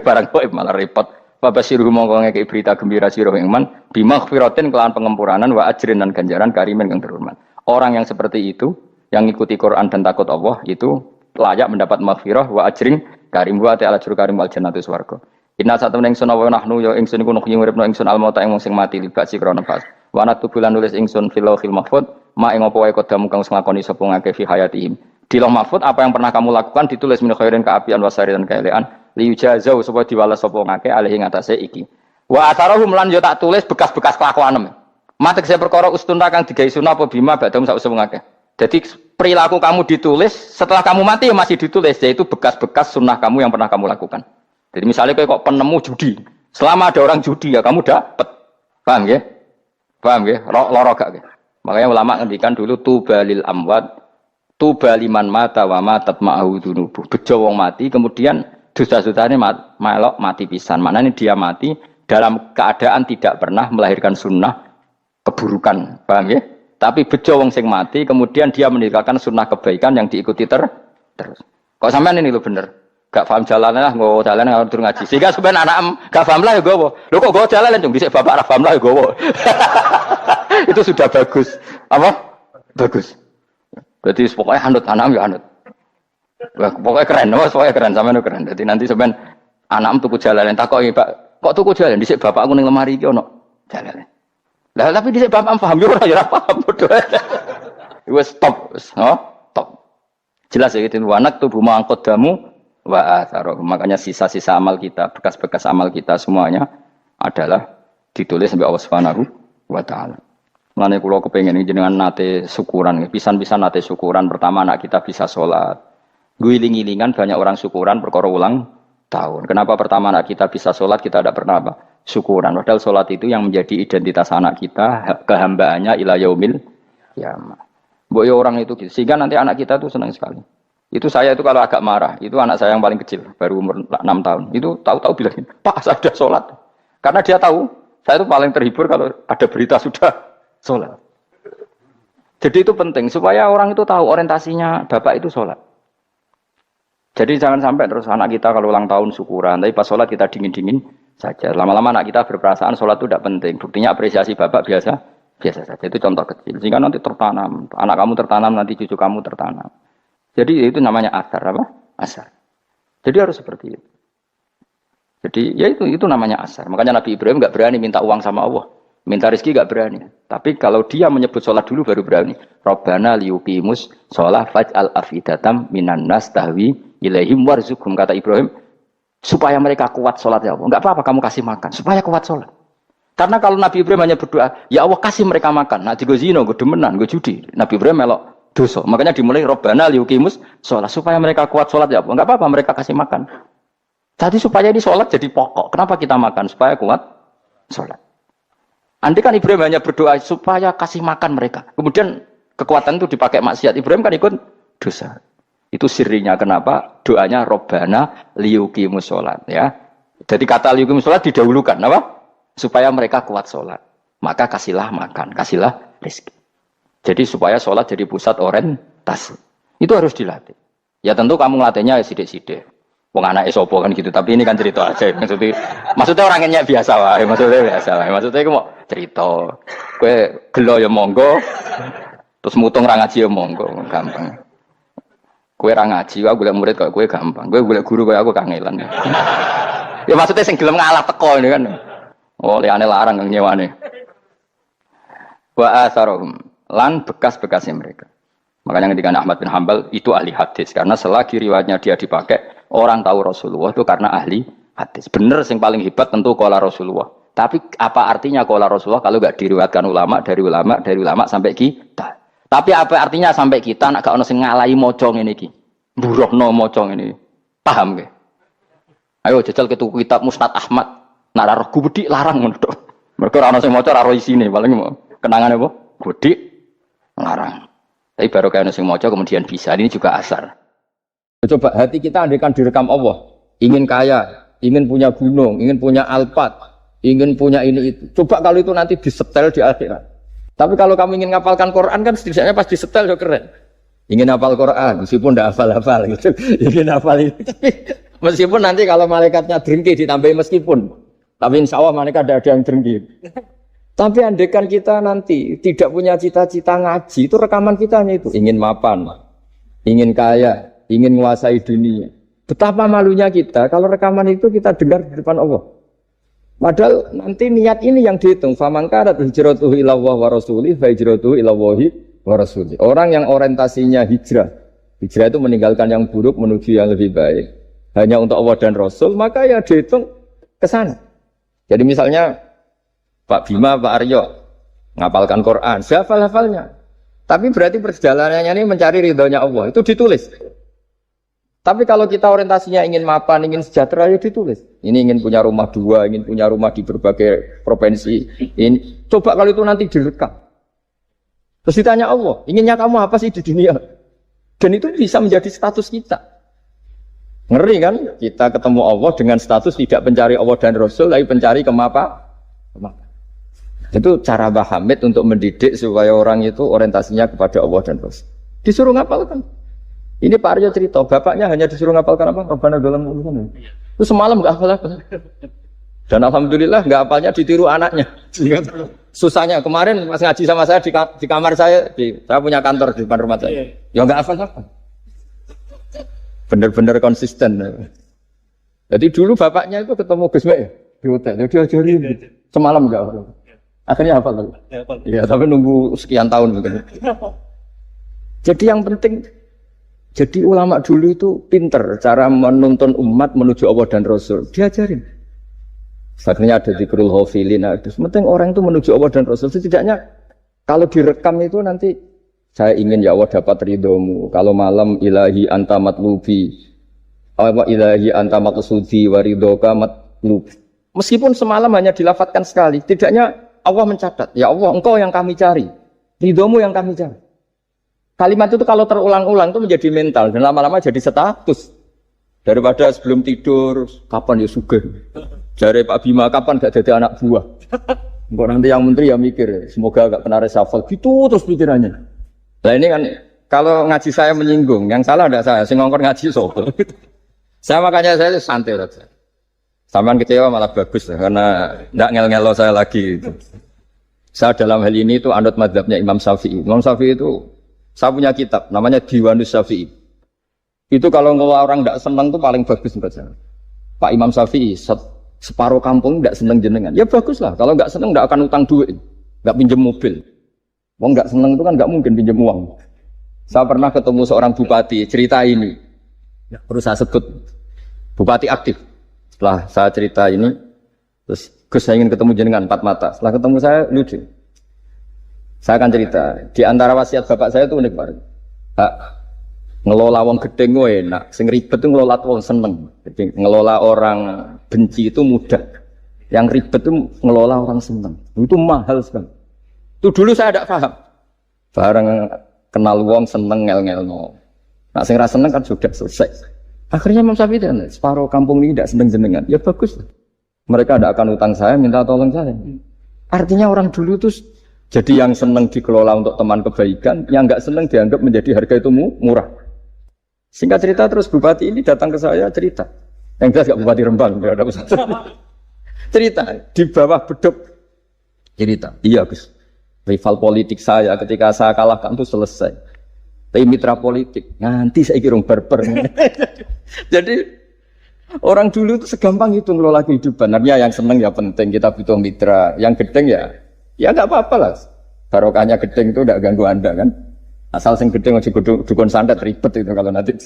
Barang gaib malah repot. Wa basiruhu mongko ngekeki berita gembira sira ing man bimaghfiratin kelawan pengemuranan wa ajrin dan ganjaran karimin kang terhormat. Orang yang seperti itu yang ngikuti Quran dan takut Allah itu layak mendapat maghfirah wa ajrin karim wa ta'ala jur karim wal jannatu swarga. Inna satamna ingsun wa nahnu ya ingsun iku nuhyi uripna ingsun al mauta ing wong sing mati libasi krana pas. Wa natubulan nulis ingsun fil lauhil mahfuz ma ing apa wae kodamu kang nglakoni sapa ngake fi hayatihim. Di lauh mahfuz apa yang pernah kamu lakukan ditulis min khairin kaapian wasari dan kaelean li yujazau supaya diwales sapa ngake alih ing atase iki. Wa atharahum lan yo tak tulis bekas-bekas kelakuanem. Matek saya perkara ustuna kang digawe sunah apa bima badam sak usum ngake. Jadi perilaku kamu ditulis setelah kamu mati ya masih ditulis yaitu bekas-bekas sunnah kamu yang pernah kamu lakukan. Jadi misalnya kayak kok penemu judi, selama ada orang judi ya kamu dapat, paham ya? Paham ya? Loro gak ya? Makanya ulama ngendikan dulu tubalil amwat, tubaliman mata wa matat ma'ahu dunubuh. Bejo wong mati kemudian dosa-dosanya melok mati pisan. Maknanya dia mati dalam keadaan tidak pernah melahirkan sunnah keburukan, paham ya? Tapi bejo wong sing mati, kemudian dia meninggalkan sunnah kebaikan yang diikuti terus. Kok sampean ini lho bener. Gak paham jalan lah, nggo jalan ngatur ngaji. Sehingga sampean anak gak paham lah ya gowo. Lho kok gowo jalan cung dhisik bapak ra paham lah ya gowo. Itu sudah bagus. Apa? Bagus. Berarti pokoknya anut anak ya anut. Wah, pokoknya keren, pokoknya keren sampean keren. Jadi nanti sampean anak tuku jalan takoki, Pak, kok tuku jalan dhisik bapakku ning lemari iki ono jalan. Lah tapi dhisik bapak paham yo ora ya paham bodoh. Wes stop, stop. Jelas ya gitu anak tubuh mangkot damu wa atharoh. Makanya sisa-sisa amal kita, bekas-bekas amal kita semuanya adalah ditulis sampai Allah Subhanahu wa taala. Mulane kula kepengin jenengan nate syukuran, pisan-pisan nate syukuran. Pertama anak kita bisa sholat. Guling-gilingan banyak orang syukuran perkara ulang tahun. Kenapa pertama anak kita bisa sholat, kita tidak pernah apa? Syukuran. Padahal sholat itu yang menjadi identitas anak kita, kehambaannya ila yaumil qiyamah. Mbok ya orang itu gitu. Sehingga nanti anak kita tuh senang sekali. Itu saya itu kalau agak marah, itu anak saya yang paling kecil, baru umur 6 tahun. Itu tahu-tahu bilang, "Pak, saya sudah sholat." Karena dia tahu, saya itu paling terhibur kalau ada berita sudah sholat. Jadi itu penting, supaya orang itu tahu orientasinya bapak itu sholat. Jadi jangan sampai terus anak kita kalau ulang tahun syukuran, tapi pas sholat kita dingin-dingin saja. Lama-lama anak kita berperasaan sholat itu tidak penting. Buktinya apresiasi bapak biasa saja. Itu contoh kecil. Sehingga nanti tertanam, anak kamu tertanam, nanti cucu kamu tertanam. Jadi itu namanya asar apa? Asar. Jadi harus seperti itu. Jadi ya itu namanya asar. Makanya Nabi Ibrahim nggak berani minta uang sama Allah, minta rezeki nggak berani. Tapi kalau dia menyebut sholat dulu baru berani. Rabbana liyuqimus sholat faj'al afidatam minan nas tahwi ilaihim warzuqhum, kata Ibrahim, supaya mereka kuat sholat ya Allah. Enggak apa-apa kamu kasih makan, supaya kuat sholat. Karena kalau Nabi Ibrahim hanya berdoa, ya Allah kasih mereka makan. Nah, gue zina, gue demenan, gue judi. Nabi Ibrahim melok dosa. Makanya dimulai Rabbana liyuqimus sholat, supaya mereka kuat sholat ya Allah. Enggak apa-apa mereka kasih makan. Jadi supaya ini sholat jadi pokok. Kenapa kita makan? Supaya kuat sholat. Andai kan Ibrahim hanya berdoa supaya kasih makan mereka. Kemudian kekuatan itu dipakai maksiat. Ibrahim kan ikut dosa. Itu sirinya kenapa doanya Robbana liyuqimus sholat ya. Jadi kata liyuqimus sholat didahulukan apa? Supaya mereka kuat sholat. Maka kasihlah makan, kasihlah rezeki. Jadi supaya sholat jadi pusat orientasi. Itu harus dilatih. Ya tentu kamu ngelatihnya sidik-sidik. Wong anake sapa kan gitu, tapi ini kan cerita aja. Maksudnya orangnya biasa wae, maksudnya biasa wae. Maksudnya aku mau cerita. Kowe gelo ya monggo. Terus mutung ra ngaji ya monggo, gampang. Kowe ra ngaji, aku golek murid kok kowe gampang. Kowe golek guru kaya aku kangelan. Ya maksudnya sing gelem ngalah teko ini kan. Oh, liyane larang nyewane. Wa asarum lan bekas-bekasnya mereka. Makanya ketika Ahmad bin Hambal itu ahli hadis karena selagi riwayatnya dia dipakai orang tahu Rasulullah itu karena ahli hadis. Bener yang paling hebat tentu qala Rasulullah. Tapi apa artinya qala Rasulullah kalau enggak diriwayatkan ulama dari ulama sampai kita. Tapi apa artinya sampai kita nak gak ono sing ngalahi maca ngene iki. Mburohno maca ngene. Paham nggih? Ayo jajal ke tuku kitab Musnad Ahmad. Nak ora roh gubedi larang ngono tok. Mergo ora ono sing maca ora ro isine, paling kenangane apa? Gubedi larang. Tapi baru kayak sing maca kemudian bisa. Ini juga asar. Coba hati kita andaikan direkam Allah, ingin kaya, ingin punya gunung, ingin punya alpat, ingin punya ini itu. Coba kalau itu nanti disetel di akhirat. Tapi kalau kamu ingin ngapalkan Quran kan setidaknya pas disetel udah keren. Ingin hafal Quran, meskipun tidak hafal-hafal gitu. Ingin hafal itu. Meskipun nanti kalau malaikatnya drengki ditambahin meskipun. Tapi insya Allah malaikat ada yang drengki. Tapi andaikan kita nanti tidak punya cita-cita ngaji, itu rekaman kita hanya itu. Ingin mapan, ingin kaya, ingin menguasai dunia. Betapa malunya kita kalau rekaman itu kita dengar di depan Allah. Padahal nanti niat ini yang dihitung. Faman kanat hijratuhu ilallah wa rasulih fa hijratuhu ilallahi wa rasulih. Orang yang orientasinya hijrah. Hijrah itu meninggalkan yang buruk menuju yang lebih baik. Hanya untuk Allah dan Rasul, maka ya dihitung ke sana. Jadi misalnya Pak Bima, Pak Aryo ngapalkan Quran, hafal-hafalnya. Tapi berarti perjalanannya ini mencari ridhonya Allah, itu ditulis. Tapi kalau kita orientasinya ingin mapan, ingin sejahtera, ya ditulis. Ini ingin punya rumah 2, ingin punya rumah di berbagai provinsi. Ini coba kalau itu nanti direkam. Terus ditanya Allah, inginnya kamu apa sih di dunia? Dan itu bisa menjadi status kita. Ngeri kan? Kita ketemu Allah dengan status tidak pencari Allah dan Rasul, tapi pencari kemapan. Itu cara Mbah Hamid untuk mendidik supaya orang itu orientasinya kepada Allah dan Rasul. Disuruh ngapalkan. Ini Pak Aryo cerita, bapaknya hanya disuruh ngapalkan apa? Rabbana dalam urusan. Itu semalam nggak hafal apa. Dan alhamdulillah nggak hafalnya ditiru anaknya. Susahnya kemarin pas ngaji sama saya di kamar saya, saya punya kantor di depan rumah saya. Ya nggak hafal apa. Bener-bener konsisten. Jadi dulu bapaknya itu ketemu Gus Mek di hotel, dia diajarin semalam nggak hafal. Akhirnya hafal lagi. Iya, tapi nunggu sekian tahun mungkin. Jadi yang penting, jadi ulama dulu itu pinter cara menuntun umat menuju Allah dan Rasul. Diajarin. Akhirnya ada dzikrul ghafilin. Penting orang itu menuju Allah dan Rasul. Setidaknya kalau direkam itu nanti saya ingin ya Allah dapat ridhomu. Kalau malam ilahi anta matlubi, wa ilahi anta maqsudi wa ridhoka matlubi. Meskipun semalam hanya dilafatkan sekali, tidaknya Allah mencatat, ya Allah engkau yang kami cari, ridhomu yang kami cari. Kalimat itu kalau terulang-ulang itu menjadi mental dan lama-lama jadi status. Daripada sebelum tidur, kapan ya sugih? Jare Pak Bima, kapan gak jadi anak buah? Engkau nanti yang menteri ya mikir, semoga gak kena reshuffle. Gitu terus pikirannya. Nah ini kan, kalau ngaji saya menyinggung, yang salah ada saya, sing ngongkor ngaji sopo. Saya makanya saya santai saja. Sampean kecewa malah bagus karena tidak ngel-ngelo saya lagi. Saya dalam hal ini itu anut mazhabnya Imam Syafi'i. Imam Syafi'i itu saya punya kitab namanya Diwanus Syafi'i. Itu kalau orang tidak senang itu paling bagus menurut saya. Pak Imam Syafi'i separuh kampung tidak senang jenengan. Ya bagus lah. Kalau nggak senang tidak akan utang duit, nggak pinjam mobil. Wong nggak senang itu kan nggak mungkin pinjam uang. Saya pernah ketemu seorang bupati cerita ini. Terus saya sebut bupati aktif. Setelah saya cerita ini, terus Gus saya ingin ketemu jenengan 4 mata. Setelah ketemu saya lucu. Saya akan cerita. Di antara wasiat bapak saya itu unik banget. Ngelola wong gedeng gue enak. Sing ribet itu ngelola wong seneng. Jadi ngelola orang benci itu mudah. Yang ribet itu ngelola orang seneng. Itu mahal sekali. Itu dulu saya tidak paham. Bareng kenal wong seneng ngel-ngel no. Nah sing ra seneng kan sudah selesai. Akhirnya Imam Syafi'i dan separuh kampung ini tidak seneng jenengan. Ya bagus. Mereka tidak akan utang saya, minta tolong saya. Artinya orang dulu itu jadi yang seneng dikelola untuk teman kebaikan, yang nggak seneng dianggap menjadi harga itu murah. Singkat cerita terus bupati ini datang ke saya cerita. Yang jelas gak bupati Rembang, tidak ada usaha. Cerita di bawah beduk cerita. Iya Gus, rival politik saya ketika saya kalahkan itu selesai. Tapi mitra politik nanti saya kira berper. Jadi orang dulu itu segampang itu ngelola kehidupan. Artinya yang seneng ya penting, kita butuh mitra. Yang gedeng ya nggak apa-apa lah. Barokahnya gedeng itu tidak ganggu anda kan. Asal sing gedeng masih dukun santet ribet itu kalau nanti.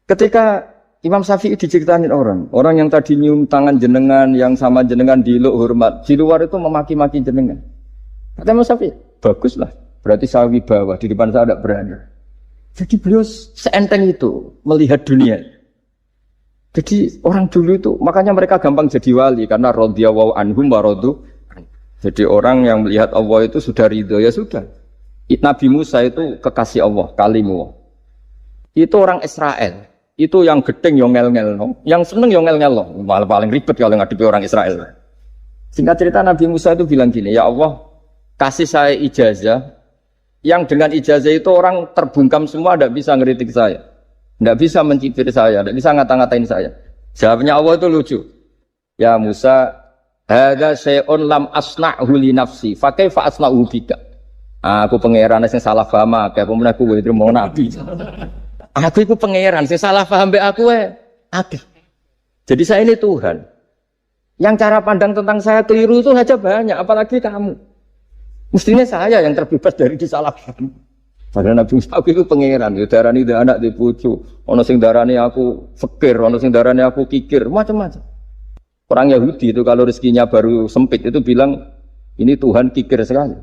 Ketika Imam Syafi'i diceritain orang yang tadi nyium tangan jenengan, yang sama jenengan diluk hormat, di luar itu memaki-maki jenengan. Kata Imam Syafi'i, baguslah. Berarti saya wibawa, di depan saya tidak berani. Jadi beliau seenteng itu melihat dunia. Jadi orang dulu itu, makanya mereka gampang jadi wali karena radhiyallahu anhum wa radu. Jadi orang yang melihat Allah itu sudah ridho, ya sudah. Nabi Musa itu kekasih Allah, kalimullah. Itu orang Israel. Itu yang gedeng yang ngel-ngel, no. Yang seneng yang ngel-ngel, no. Malah paling ribet kalau ngadepi orang Israel. Singkat cerita Nabi Musa itu bilang gini, ya Allah, kasih saya ijazah. Yang dengan ijazah itu orang terbungkam semua, tidak bisa ngeritik saya. Tidak bisa mencibir saya, tidak bisa ngata-ngatain saya. Jawabnya Allah itu lucu. Ya Musa, hadza syai'un lam asna'hu li nafsi, fa kaifa asna'hu bika. Aku pangeran sing salah paham akeh, pemen aku kuwi mau nabi. Aku iku pangeran sing salah paham mbek aku akeh. Jadi saya ini Tuhan. Yang cara pandang tentang saya keliru itu saja banyak, apalagi kamu. Mestinya saya yang terbebas dari disalahpaham. Padahal Nabi Musa aku itu pangeran, ya darani anak di pucu, ono sing darani aku fakir, ono sing darani aku kikir, macam-macam. Orang Yahudi itu kalau rezekinya baru sempit itu bilang ini Tuhan kikir sekali.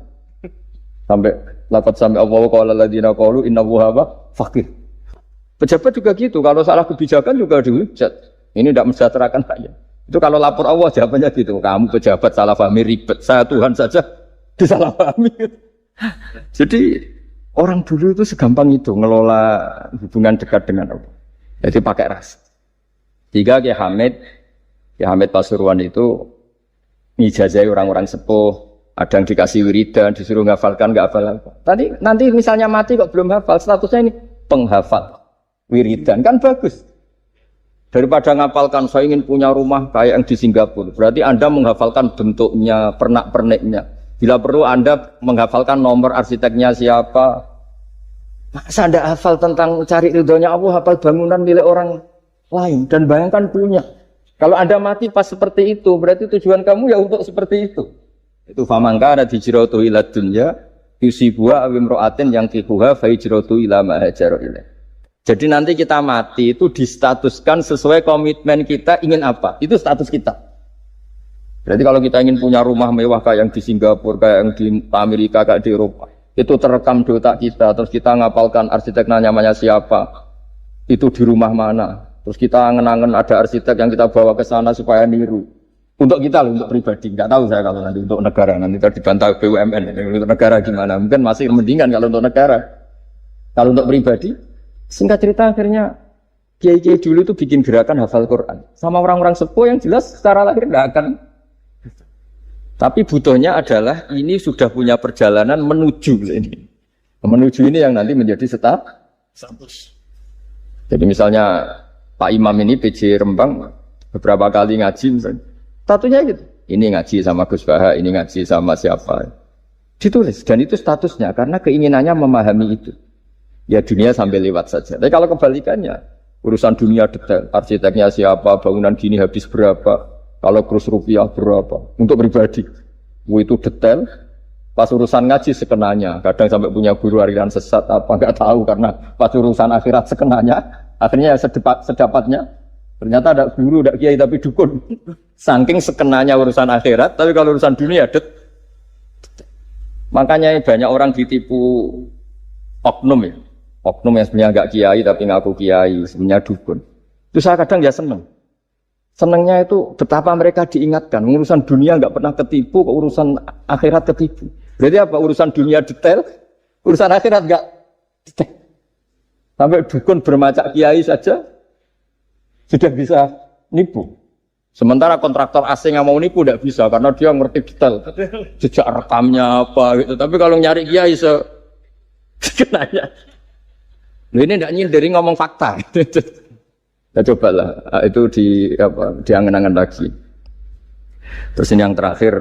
Sampai laqad sampai Allah qala alladziina qalu inna Allaha fakir. Pejabat juga gitu, kalau salah kebijakan juga dihujat. Ini tidak mensejahterakan rakyat. Itu kalau lapor Allah jawabannya gitu, kamu pejabat salah pahami ribet, saya Tuhan saja disalahpahami. Jadi orang dulu itu segampang itu ngelola hubungan dekat dengan Allah. Jadi pakai ras. Jika Kiai Hamid Pasuruan itu ngijazai orang-orang sepuh, Ada yang dikasih wiridan, disuruh ngafalkan, nggak hafal. Tadi nanti misalnya mati kok belum hafal, statusnya ini penghafal wiridan kan bagus. Daripada ngapalkan saya ingin punya rumah kayak yang di Singapura, berarti Anda menghafalkan bentuknya, pernak-perniknya. Bila perlu Anda menghafalkan nomor arsiteknya siapa. Masa Anda hafal tentang cari ridhonya Allah, hafal bangunan milik orang lain dan bayangkan punya. Kalau Anda mati pas seperti itu, berarti tujuan kamu ya untuk seperti itu. Itu famangka ada hijratu ila dunya yusibuha awimro'atin yang kihuha fa hijratu ila ma hajara ilaih. Jadi nanti kita mati itu distatuskan sesuai komitmen kita ingin apa. Itu status kita. Berarti kalau kita ingin punya rumah mewah kayak yang di Singapura, kayak yang di Amerika, kayak di Eropa, itu terekam di otak kita. Terus kita ngapalkan arsiteknya namanya siapa, itu di rumah mana. Terus kita angen-angen ada arsitek yang kita bawa ke sana supaya niru. Untuk kita loh, untuk pribadi. Nggak tahu saya kalau nanti untuk negara. Nanti tadi dibantah BUMN. Untuk negara gimana? Mungkin masih mendingan kalau untuk negara. Kalau untuk pribadi, singkat cerita akhirnya kiai-kiai dulu itu bikin gerakan hafal Quran. Sama orang-orang sepuh yang jelas secara lahir nggak akan. Tapi butuhnya adalah ini sudah punya perjalanan menuju ini. Menuju ini yang nanti menjadi status. Jadi misalnya Pak Imam ini PJ Rembang beberapa kali ngaji misalnya. Statusnya gitu. Ini ngaji sama Gus Baha, ini ngaji sama siapa. Ditulis. Dan itu statusnya karena keinginannya memahami itu. Ya dunia sambil lewat saja. Tapi kalau kebalikannya, urusan dunia detail. Arsiteknya siapa, bangunan gini habis berapa, kalau kurs rupiah berapa. Untuk pribadi. Itu detail. Pas urusan ngaji sekenanya. Kadang sampai punya guru aliran sesat apa, nggak tahu. Karena pas urusan akhirat sekenanya. Akhirnya sedapatnya. Ternyata ada guru, ada kiai, tapi dukun. Saking sekenanya urusan akhirat, tapi kalau urusan dunia makanya banyak orang ditipu oknum ya. Oknum yang sebenarnya enggak kiai, tapi ngaku kiai, sebenarnya dukun. Itu saya kadang ya seneng. Senengnya itu betapa mereka diingatkan. Urusan dunia enggak pernah ketipu, kok urusan akhirat ketipu. Berarti apa? Urusan dunia detail, urusan akhirat enggak detail. Sampai dukun bermacak kiai saja sudah bisa nipu. Sementara kontraktor asing yang mau nipu tidak bisa karena dia ngerti detail jejak rekamnya apa gitu. Tapi kalau nyari kiai sekenanya, ini tidak nyindir ngomong fakta. Ya cobalah itu diangen-angen lagi. Terus ini yang terakhir,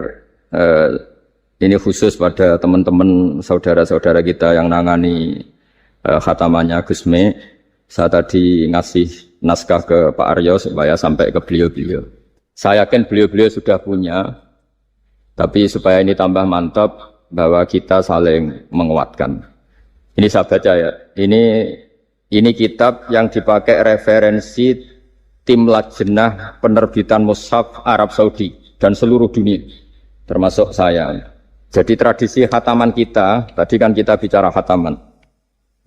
ini khusus pada teman-teman saudara-saudara kita yang nangani khatamannya Gusme. Saya tadi ngasih naskah ke Pak Aryo supaya sampai ke beliau-beliau. Saya yakin beliau-beliau sudah punya, tapi supaya ini tambah mantap bahwa kita saling menguatkan. Ini saya baca ya. Ini kitab yang dipakai referensi tim lajnah penerbitan mushaf Arab Saudi dan seluruh dunia, termasuk saya. Jadi tradisi khataman kita, tadi kan kita bicara khataman.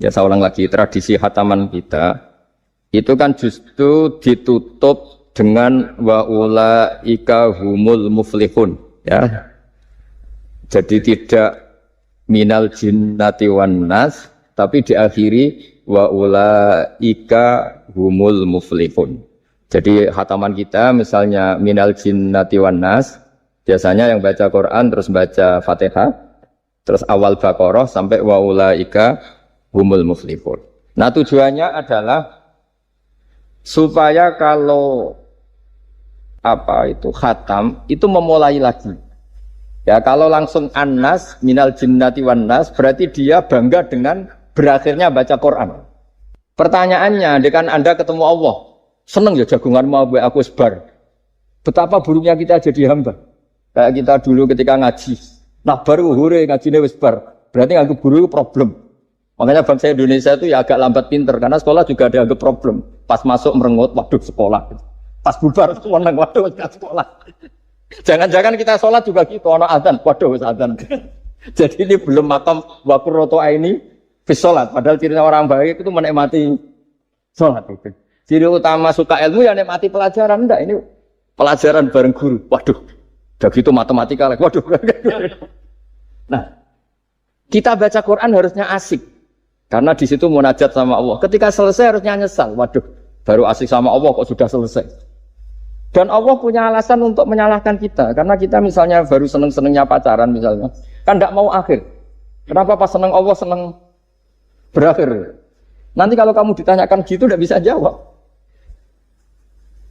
Ya saya ulang lagi, tradisi khataman kita itu kan justru ditutup dengan wa ulaika humul muflihun ya. Jadi tidak minal jinnati wan nas, tapi diakhiri wa ulaika humul muflihun. Jadi khataman kita misalnya minal jinnati wan nas, biasanya yang baca Quran terus baca Fatihah, terus awal Baqarah sampai wa ulaika humul muflihun. Nah tujuannya adalah supaya kalau khatam itu memulai lagi. Ya kalau langsung an-nas minal jinnati wan nas berarti dia bangga dengan berakhirnya baca Quran. Pertanyaannya, dengan Anda ketemu Allah, seneng ya jagungan mau aku sebar. Betapa buruknya kita jadi hamba. Kayak kita dulu ketika ngaji, nah baru hure ngajine wis bar. Berarti nganggep guru itu problem. Makanya bangsa Indonesia itu ya agak lambat pinter karena sekolah juga ada problem. Pas masuk merengut, waduh sekolah. Pas bubar seneng, waduh sekolah. Jangan-jangan kita sholat juga gitu, ono adzan, waduh adzan. Jadi ini belum makam wa qurratu aini fi sholat. Padahal ciri orang baik itu menikmati sholat. Ciri utama suka ilmu ya menikmati pelajaran. Enggak, ini pelajaran bareng guru. Waduh, udah gitu matematika lagi. Waduh. Nah, kita baca Quran harusnya asik. Karena di situ munajat sama Allah. Ketika selesai harusnya nyesal. Waduh, baru asik sama Allah kok sudah selesai. Dan Allah punya alasan untuk menyalahkan kita. Karena kita misalnya baru seneng-senengnya pacaran misalnya. Kan tidak mau akhir. Kenapa pas seneng Allah seneng berakhir? Nanti kalau kamu ditanyakan gitu tidak bisa jawab.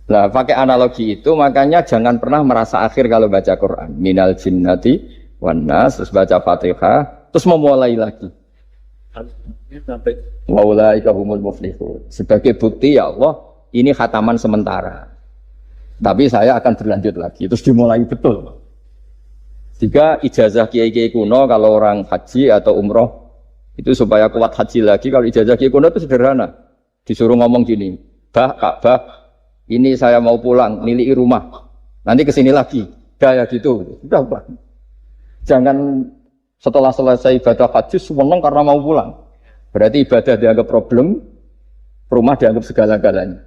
Nah, pakai analogi itu makanya jangan pernah merasa akhir kalau baca Quran. Minal jinnati wan nas, terus baca Fatihah, terus memulai lagi. Wa ulaika humul muflihun. Sebagai bukti ya Allah, ini khataman sementara. Tapi saya akan berlanjut lagi. Terus dimulai betul. Jika ijazah kiai-kiai kuno kalau orang haji atau umroh itu supaya kuat haji lagi, kalau ijazah kiai kuno itu sederhana. Disuruh ngomong gini, Ka'bah, ini saya mau pulang, miliki rumah. Nanti kesini lagi, kayak gitu. Sudah Pak. Jangan setelah selesai ibadah haji seneng karena mau pulang. Berarti ibadah dianggap problem, rumah dianggap segala-galanya.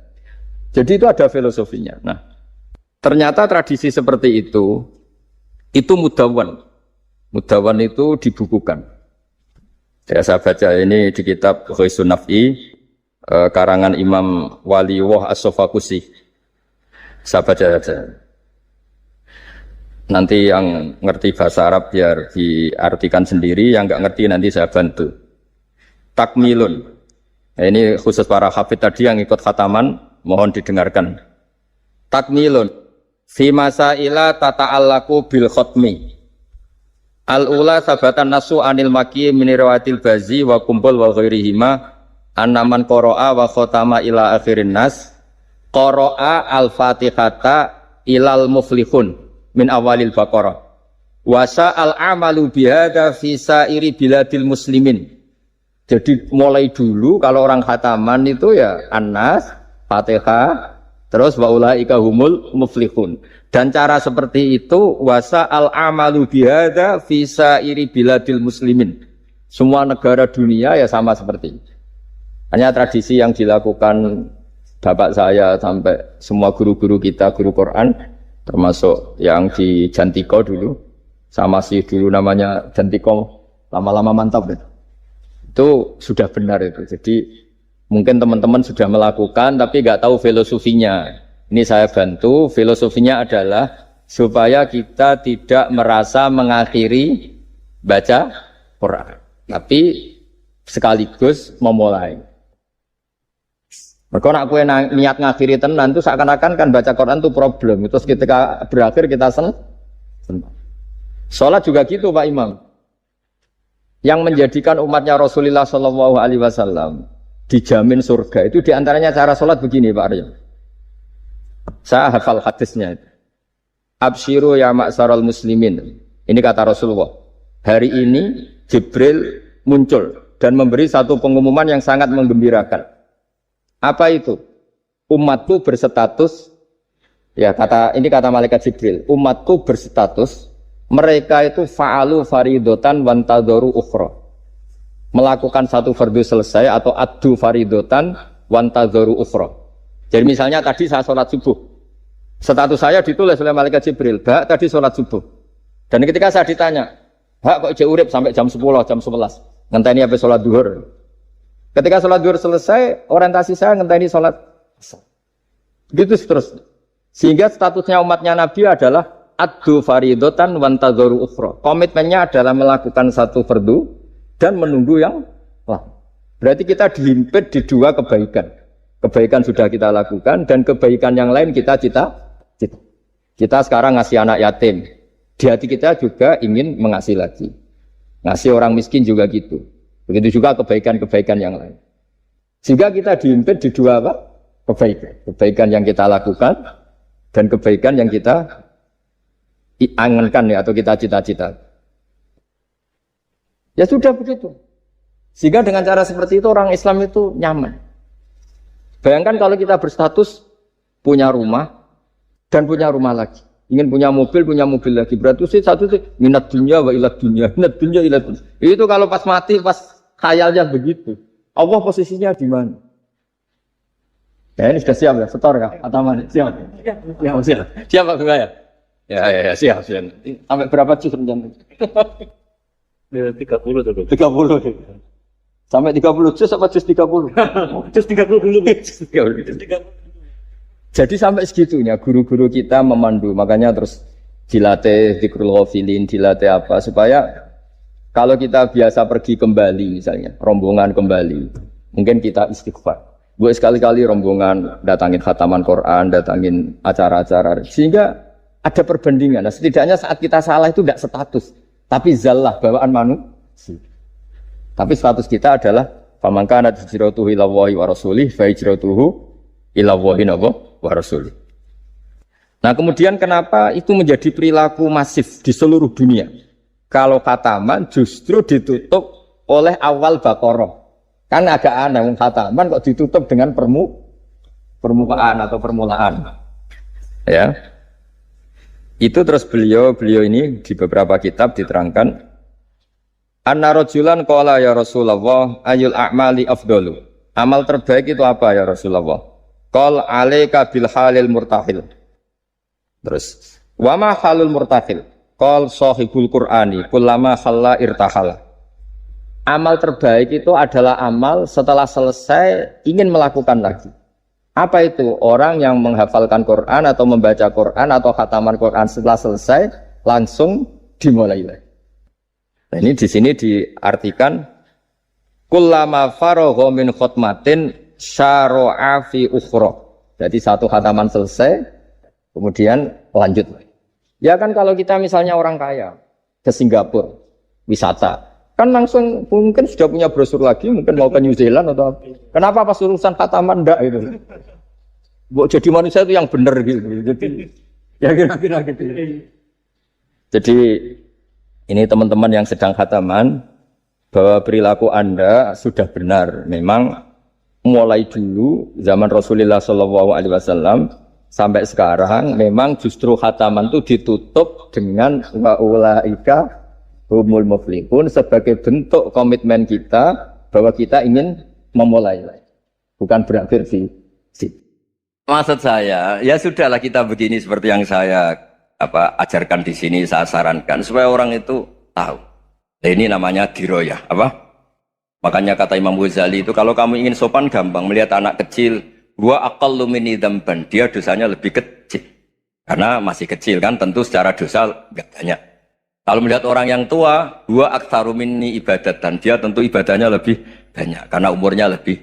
Jadi itu ada filosofinya. Nah, ternyata tradisi seperti itu mudawwan. Mudawwan itu dibukukan. Saya baca ini di kitab Ghaisun Naf'i, karangan Imam Waliullah As-Sofakusi. Saya baca saja. Nanti yang ngerti bahasa Arab biar diartikan sendiri, yang nggak ngerti nanti saya bantu. Takmilun. Nah, ini khusus para hafid tadi yang ikut khataman, mohon didengarkan. Takmilun. Fi masaila tata'allaku bil khotmi. Al-ula sabatan nasu anil maki minirawatil bazi wa kumpul wa ghairihima annaman qara'a wa khotama ila akhirin nas qara'a al-fatihata ilal muflihun min awalil baqarah wasa al-amalu bihada fi sairi biladil muslimin. Jadi mulai dulu kalau orang khataman itu ya An-Nas, Fatihah, terus wa ulaika humul muflihun. Dan cara seperti itu wasa al-amalu bihada fi sairi biladil muslimin. Semua negara dunia ya sama seperti itu. Hanya tradisi yang dilakukan bapak saya sampai semua guru-guru kita, guru Quran, termasuk yang di Jantiko dulu, sama sih dulu namanya Jantiko, lama-lama mantap ya. Itu sudah benar itu. Jadi mungkin teman-teman sudah melakukan tapi nggak tahu filosofinya. Ini saya bantu, filosofinya adalah supaya kita tidak merasa mengakhiri baca Quran, tapi sekaligus memulai. Mereka nak kue niat ngakhiri tenan itu seakan-akan kan baca Quran itu problem. Terus ketika berakhir kita senang. Sholat juga gitu Pak Imam. Yang menjadikan umatnya Rasulullah SAW dijamin surga itu diantaranya cara sholat begini Pak Arya. Saya hafal hadisnya itu. Absyiru ya ma'syaral muslimin. Ini kata Rasulullah. Hari ini Jibril muncul dan memberi satu pengumuman yang sangat menggembirakan. Apa itu? Umatku berstatus, ya ini kata malaikat Jibril. Umatku berstatus, mereka itu fa'alu faridotan wantadoru ukhra. Melakukan satu fardu selesai atau addu faridotan wantadoru ukhra. Jadi misalnya tadi saya sholat subuh, status saya ditulis oleh malaikat Jibril, Bak tadi sholat subuh. Dan ketika saya ditanya, Bak kok urip sampai jam 10, jam 11, ngenteni habis sholat duhur. Ketika sholat duhur selesai, orientasi saya ngenteni sholat. Gitu terus. Sehingga statusnya umatnya Nabi adalah addu faridotan wantadzoru ukhra. Komitmennya adalah melakukan satu fardu dan menunggu yang lain. Berarti kita dihimpit di dua kebaikan. Kebaikan sudah kita lakukan dan kebaikan yang lain kita cita. Kita sekarang ngasih anak yatim. Di hati kita juga ingin mengasih lagi. Ngasih orang miskin juga gitu. Begitu juga kebaikan-kebaikan yang lain. Sehingga kita dihimpit di dua apa? Kebaikan. Kebaikan yang kita lakukan dan kebaikan yang kita angankan ya, atau kita cita-cita. Ya sudah begitu. Sehingga dengan cara seperti itu orang Islam itu nyaman. Bayangkan kalau kita berstatus punya rumah dan punya rumah lagi, ingin punya mobil lagi, berarti satu sih minat dunia wa ilat dunia, minat dunia ilat dunia. Itu kalau pas mati, pas khayalnya begitu. Allah posisinya di mana? Ya ini sudah siap ya, setor ya, Ataman siap. Ya siap. Siap Pak Bunga ya? Ya siap. Sampai berapa juz rencana? 30 tuh. 30. Sampai 30 juz apa juz 30? Juz 30 dulu. Juz 30. Jadi sampai segitunya guru-guru kita memandu, makanya terus dilatih dzikrul ghafilin, dilatih apa supaya kalau kita biasa pergi kembali misalnya, rombongan kembali, mungkin kita istighfar. Buat sekali-kali rombongan datangin khataman Quran, datangin acara-acara, sehingga ada perbandingan. Nah, setidaknya saat kita salah itu tidak status, tapi zallah bawaan manusia. Tapi status kita adalah faman kana hijratuhu ila Allahi wa rasulih fa hijratuhu ila Allahi wa rasulih. Nah, kemudian kenapa itu menjadi perilaku masif di seluruh dunia? Kalau khataman justru ditutup oleh awal Baqarah. Kan agak aneh, khataman kok ditutup dengan permukaan atau permulaan. Ya. Itu terus beliau ini di beberapa kitab diterangkan anna rajulan qala ya Rasulullah ayul a'mali afdalu. Amal terbaik itu apa ya Rasulullah? Qal alaika bil halil murtahil. Terus wa ma halul murtahil? Qal sahibul Qur'ani kullama khalla irtahala. Amal terbaik itu adalah amal setelah selesai ingin melakukan lagi. Apa itu? Orang yang menghafalkan Quran atau membaca Quran atau khataman Quran setelah selesai langsung dimulai lagi. Nah, ini di sini diartikan kullama faragha min khutmatin syara'a fi ukhra. Jadi satu khataman selesai kemudian lanjut lagi. Ya kan kalau kita misalnya orang kaya ke Singapura wisata, kan langsung mungkin sudah punya brosur lagi, mungkin mau ke New Zealand atau apa. Kenapa pas urusan khataman ndak itu? Jadi manusia itu yang benar gitu. Jadi ya kira-kira gitu. Jadi ini teman-teman yang sedang khataman bahwa perilaku Anda sudah benar. Memang mulai dulu zaman Rasulullah SAW sampai sekarang memang justru khataman itu ditutup dengan wa ulaika humul muflihun sebagai bentuk komitmen kita bahwa kita ingin memulai, bukan berakhir di situ. Maksud saya, ya sudahlah kita begini seperti yang saya ajarkan di sini, saya sarankan supaya orang itu tahu. Nah, ini namanya diroyah, Makanya kata Imam Ghazali itu kalau kamu ingin sopan gampang melihat anak kecil, wa aqallu minni dzamban, dia dosanya lebih kecil. Karena masih kecil kan, tentu secara dosa enggak banyak. Kalau melihat orang yang tua, wa aktsaru minni ibadatan, dia tentu ibadahnya lebih banyak karena umurnya lebih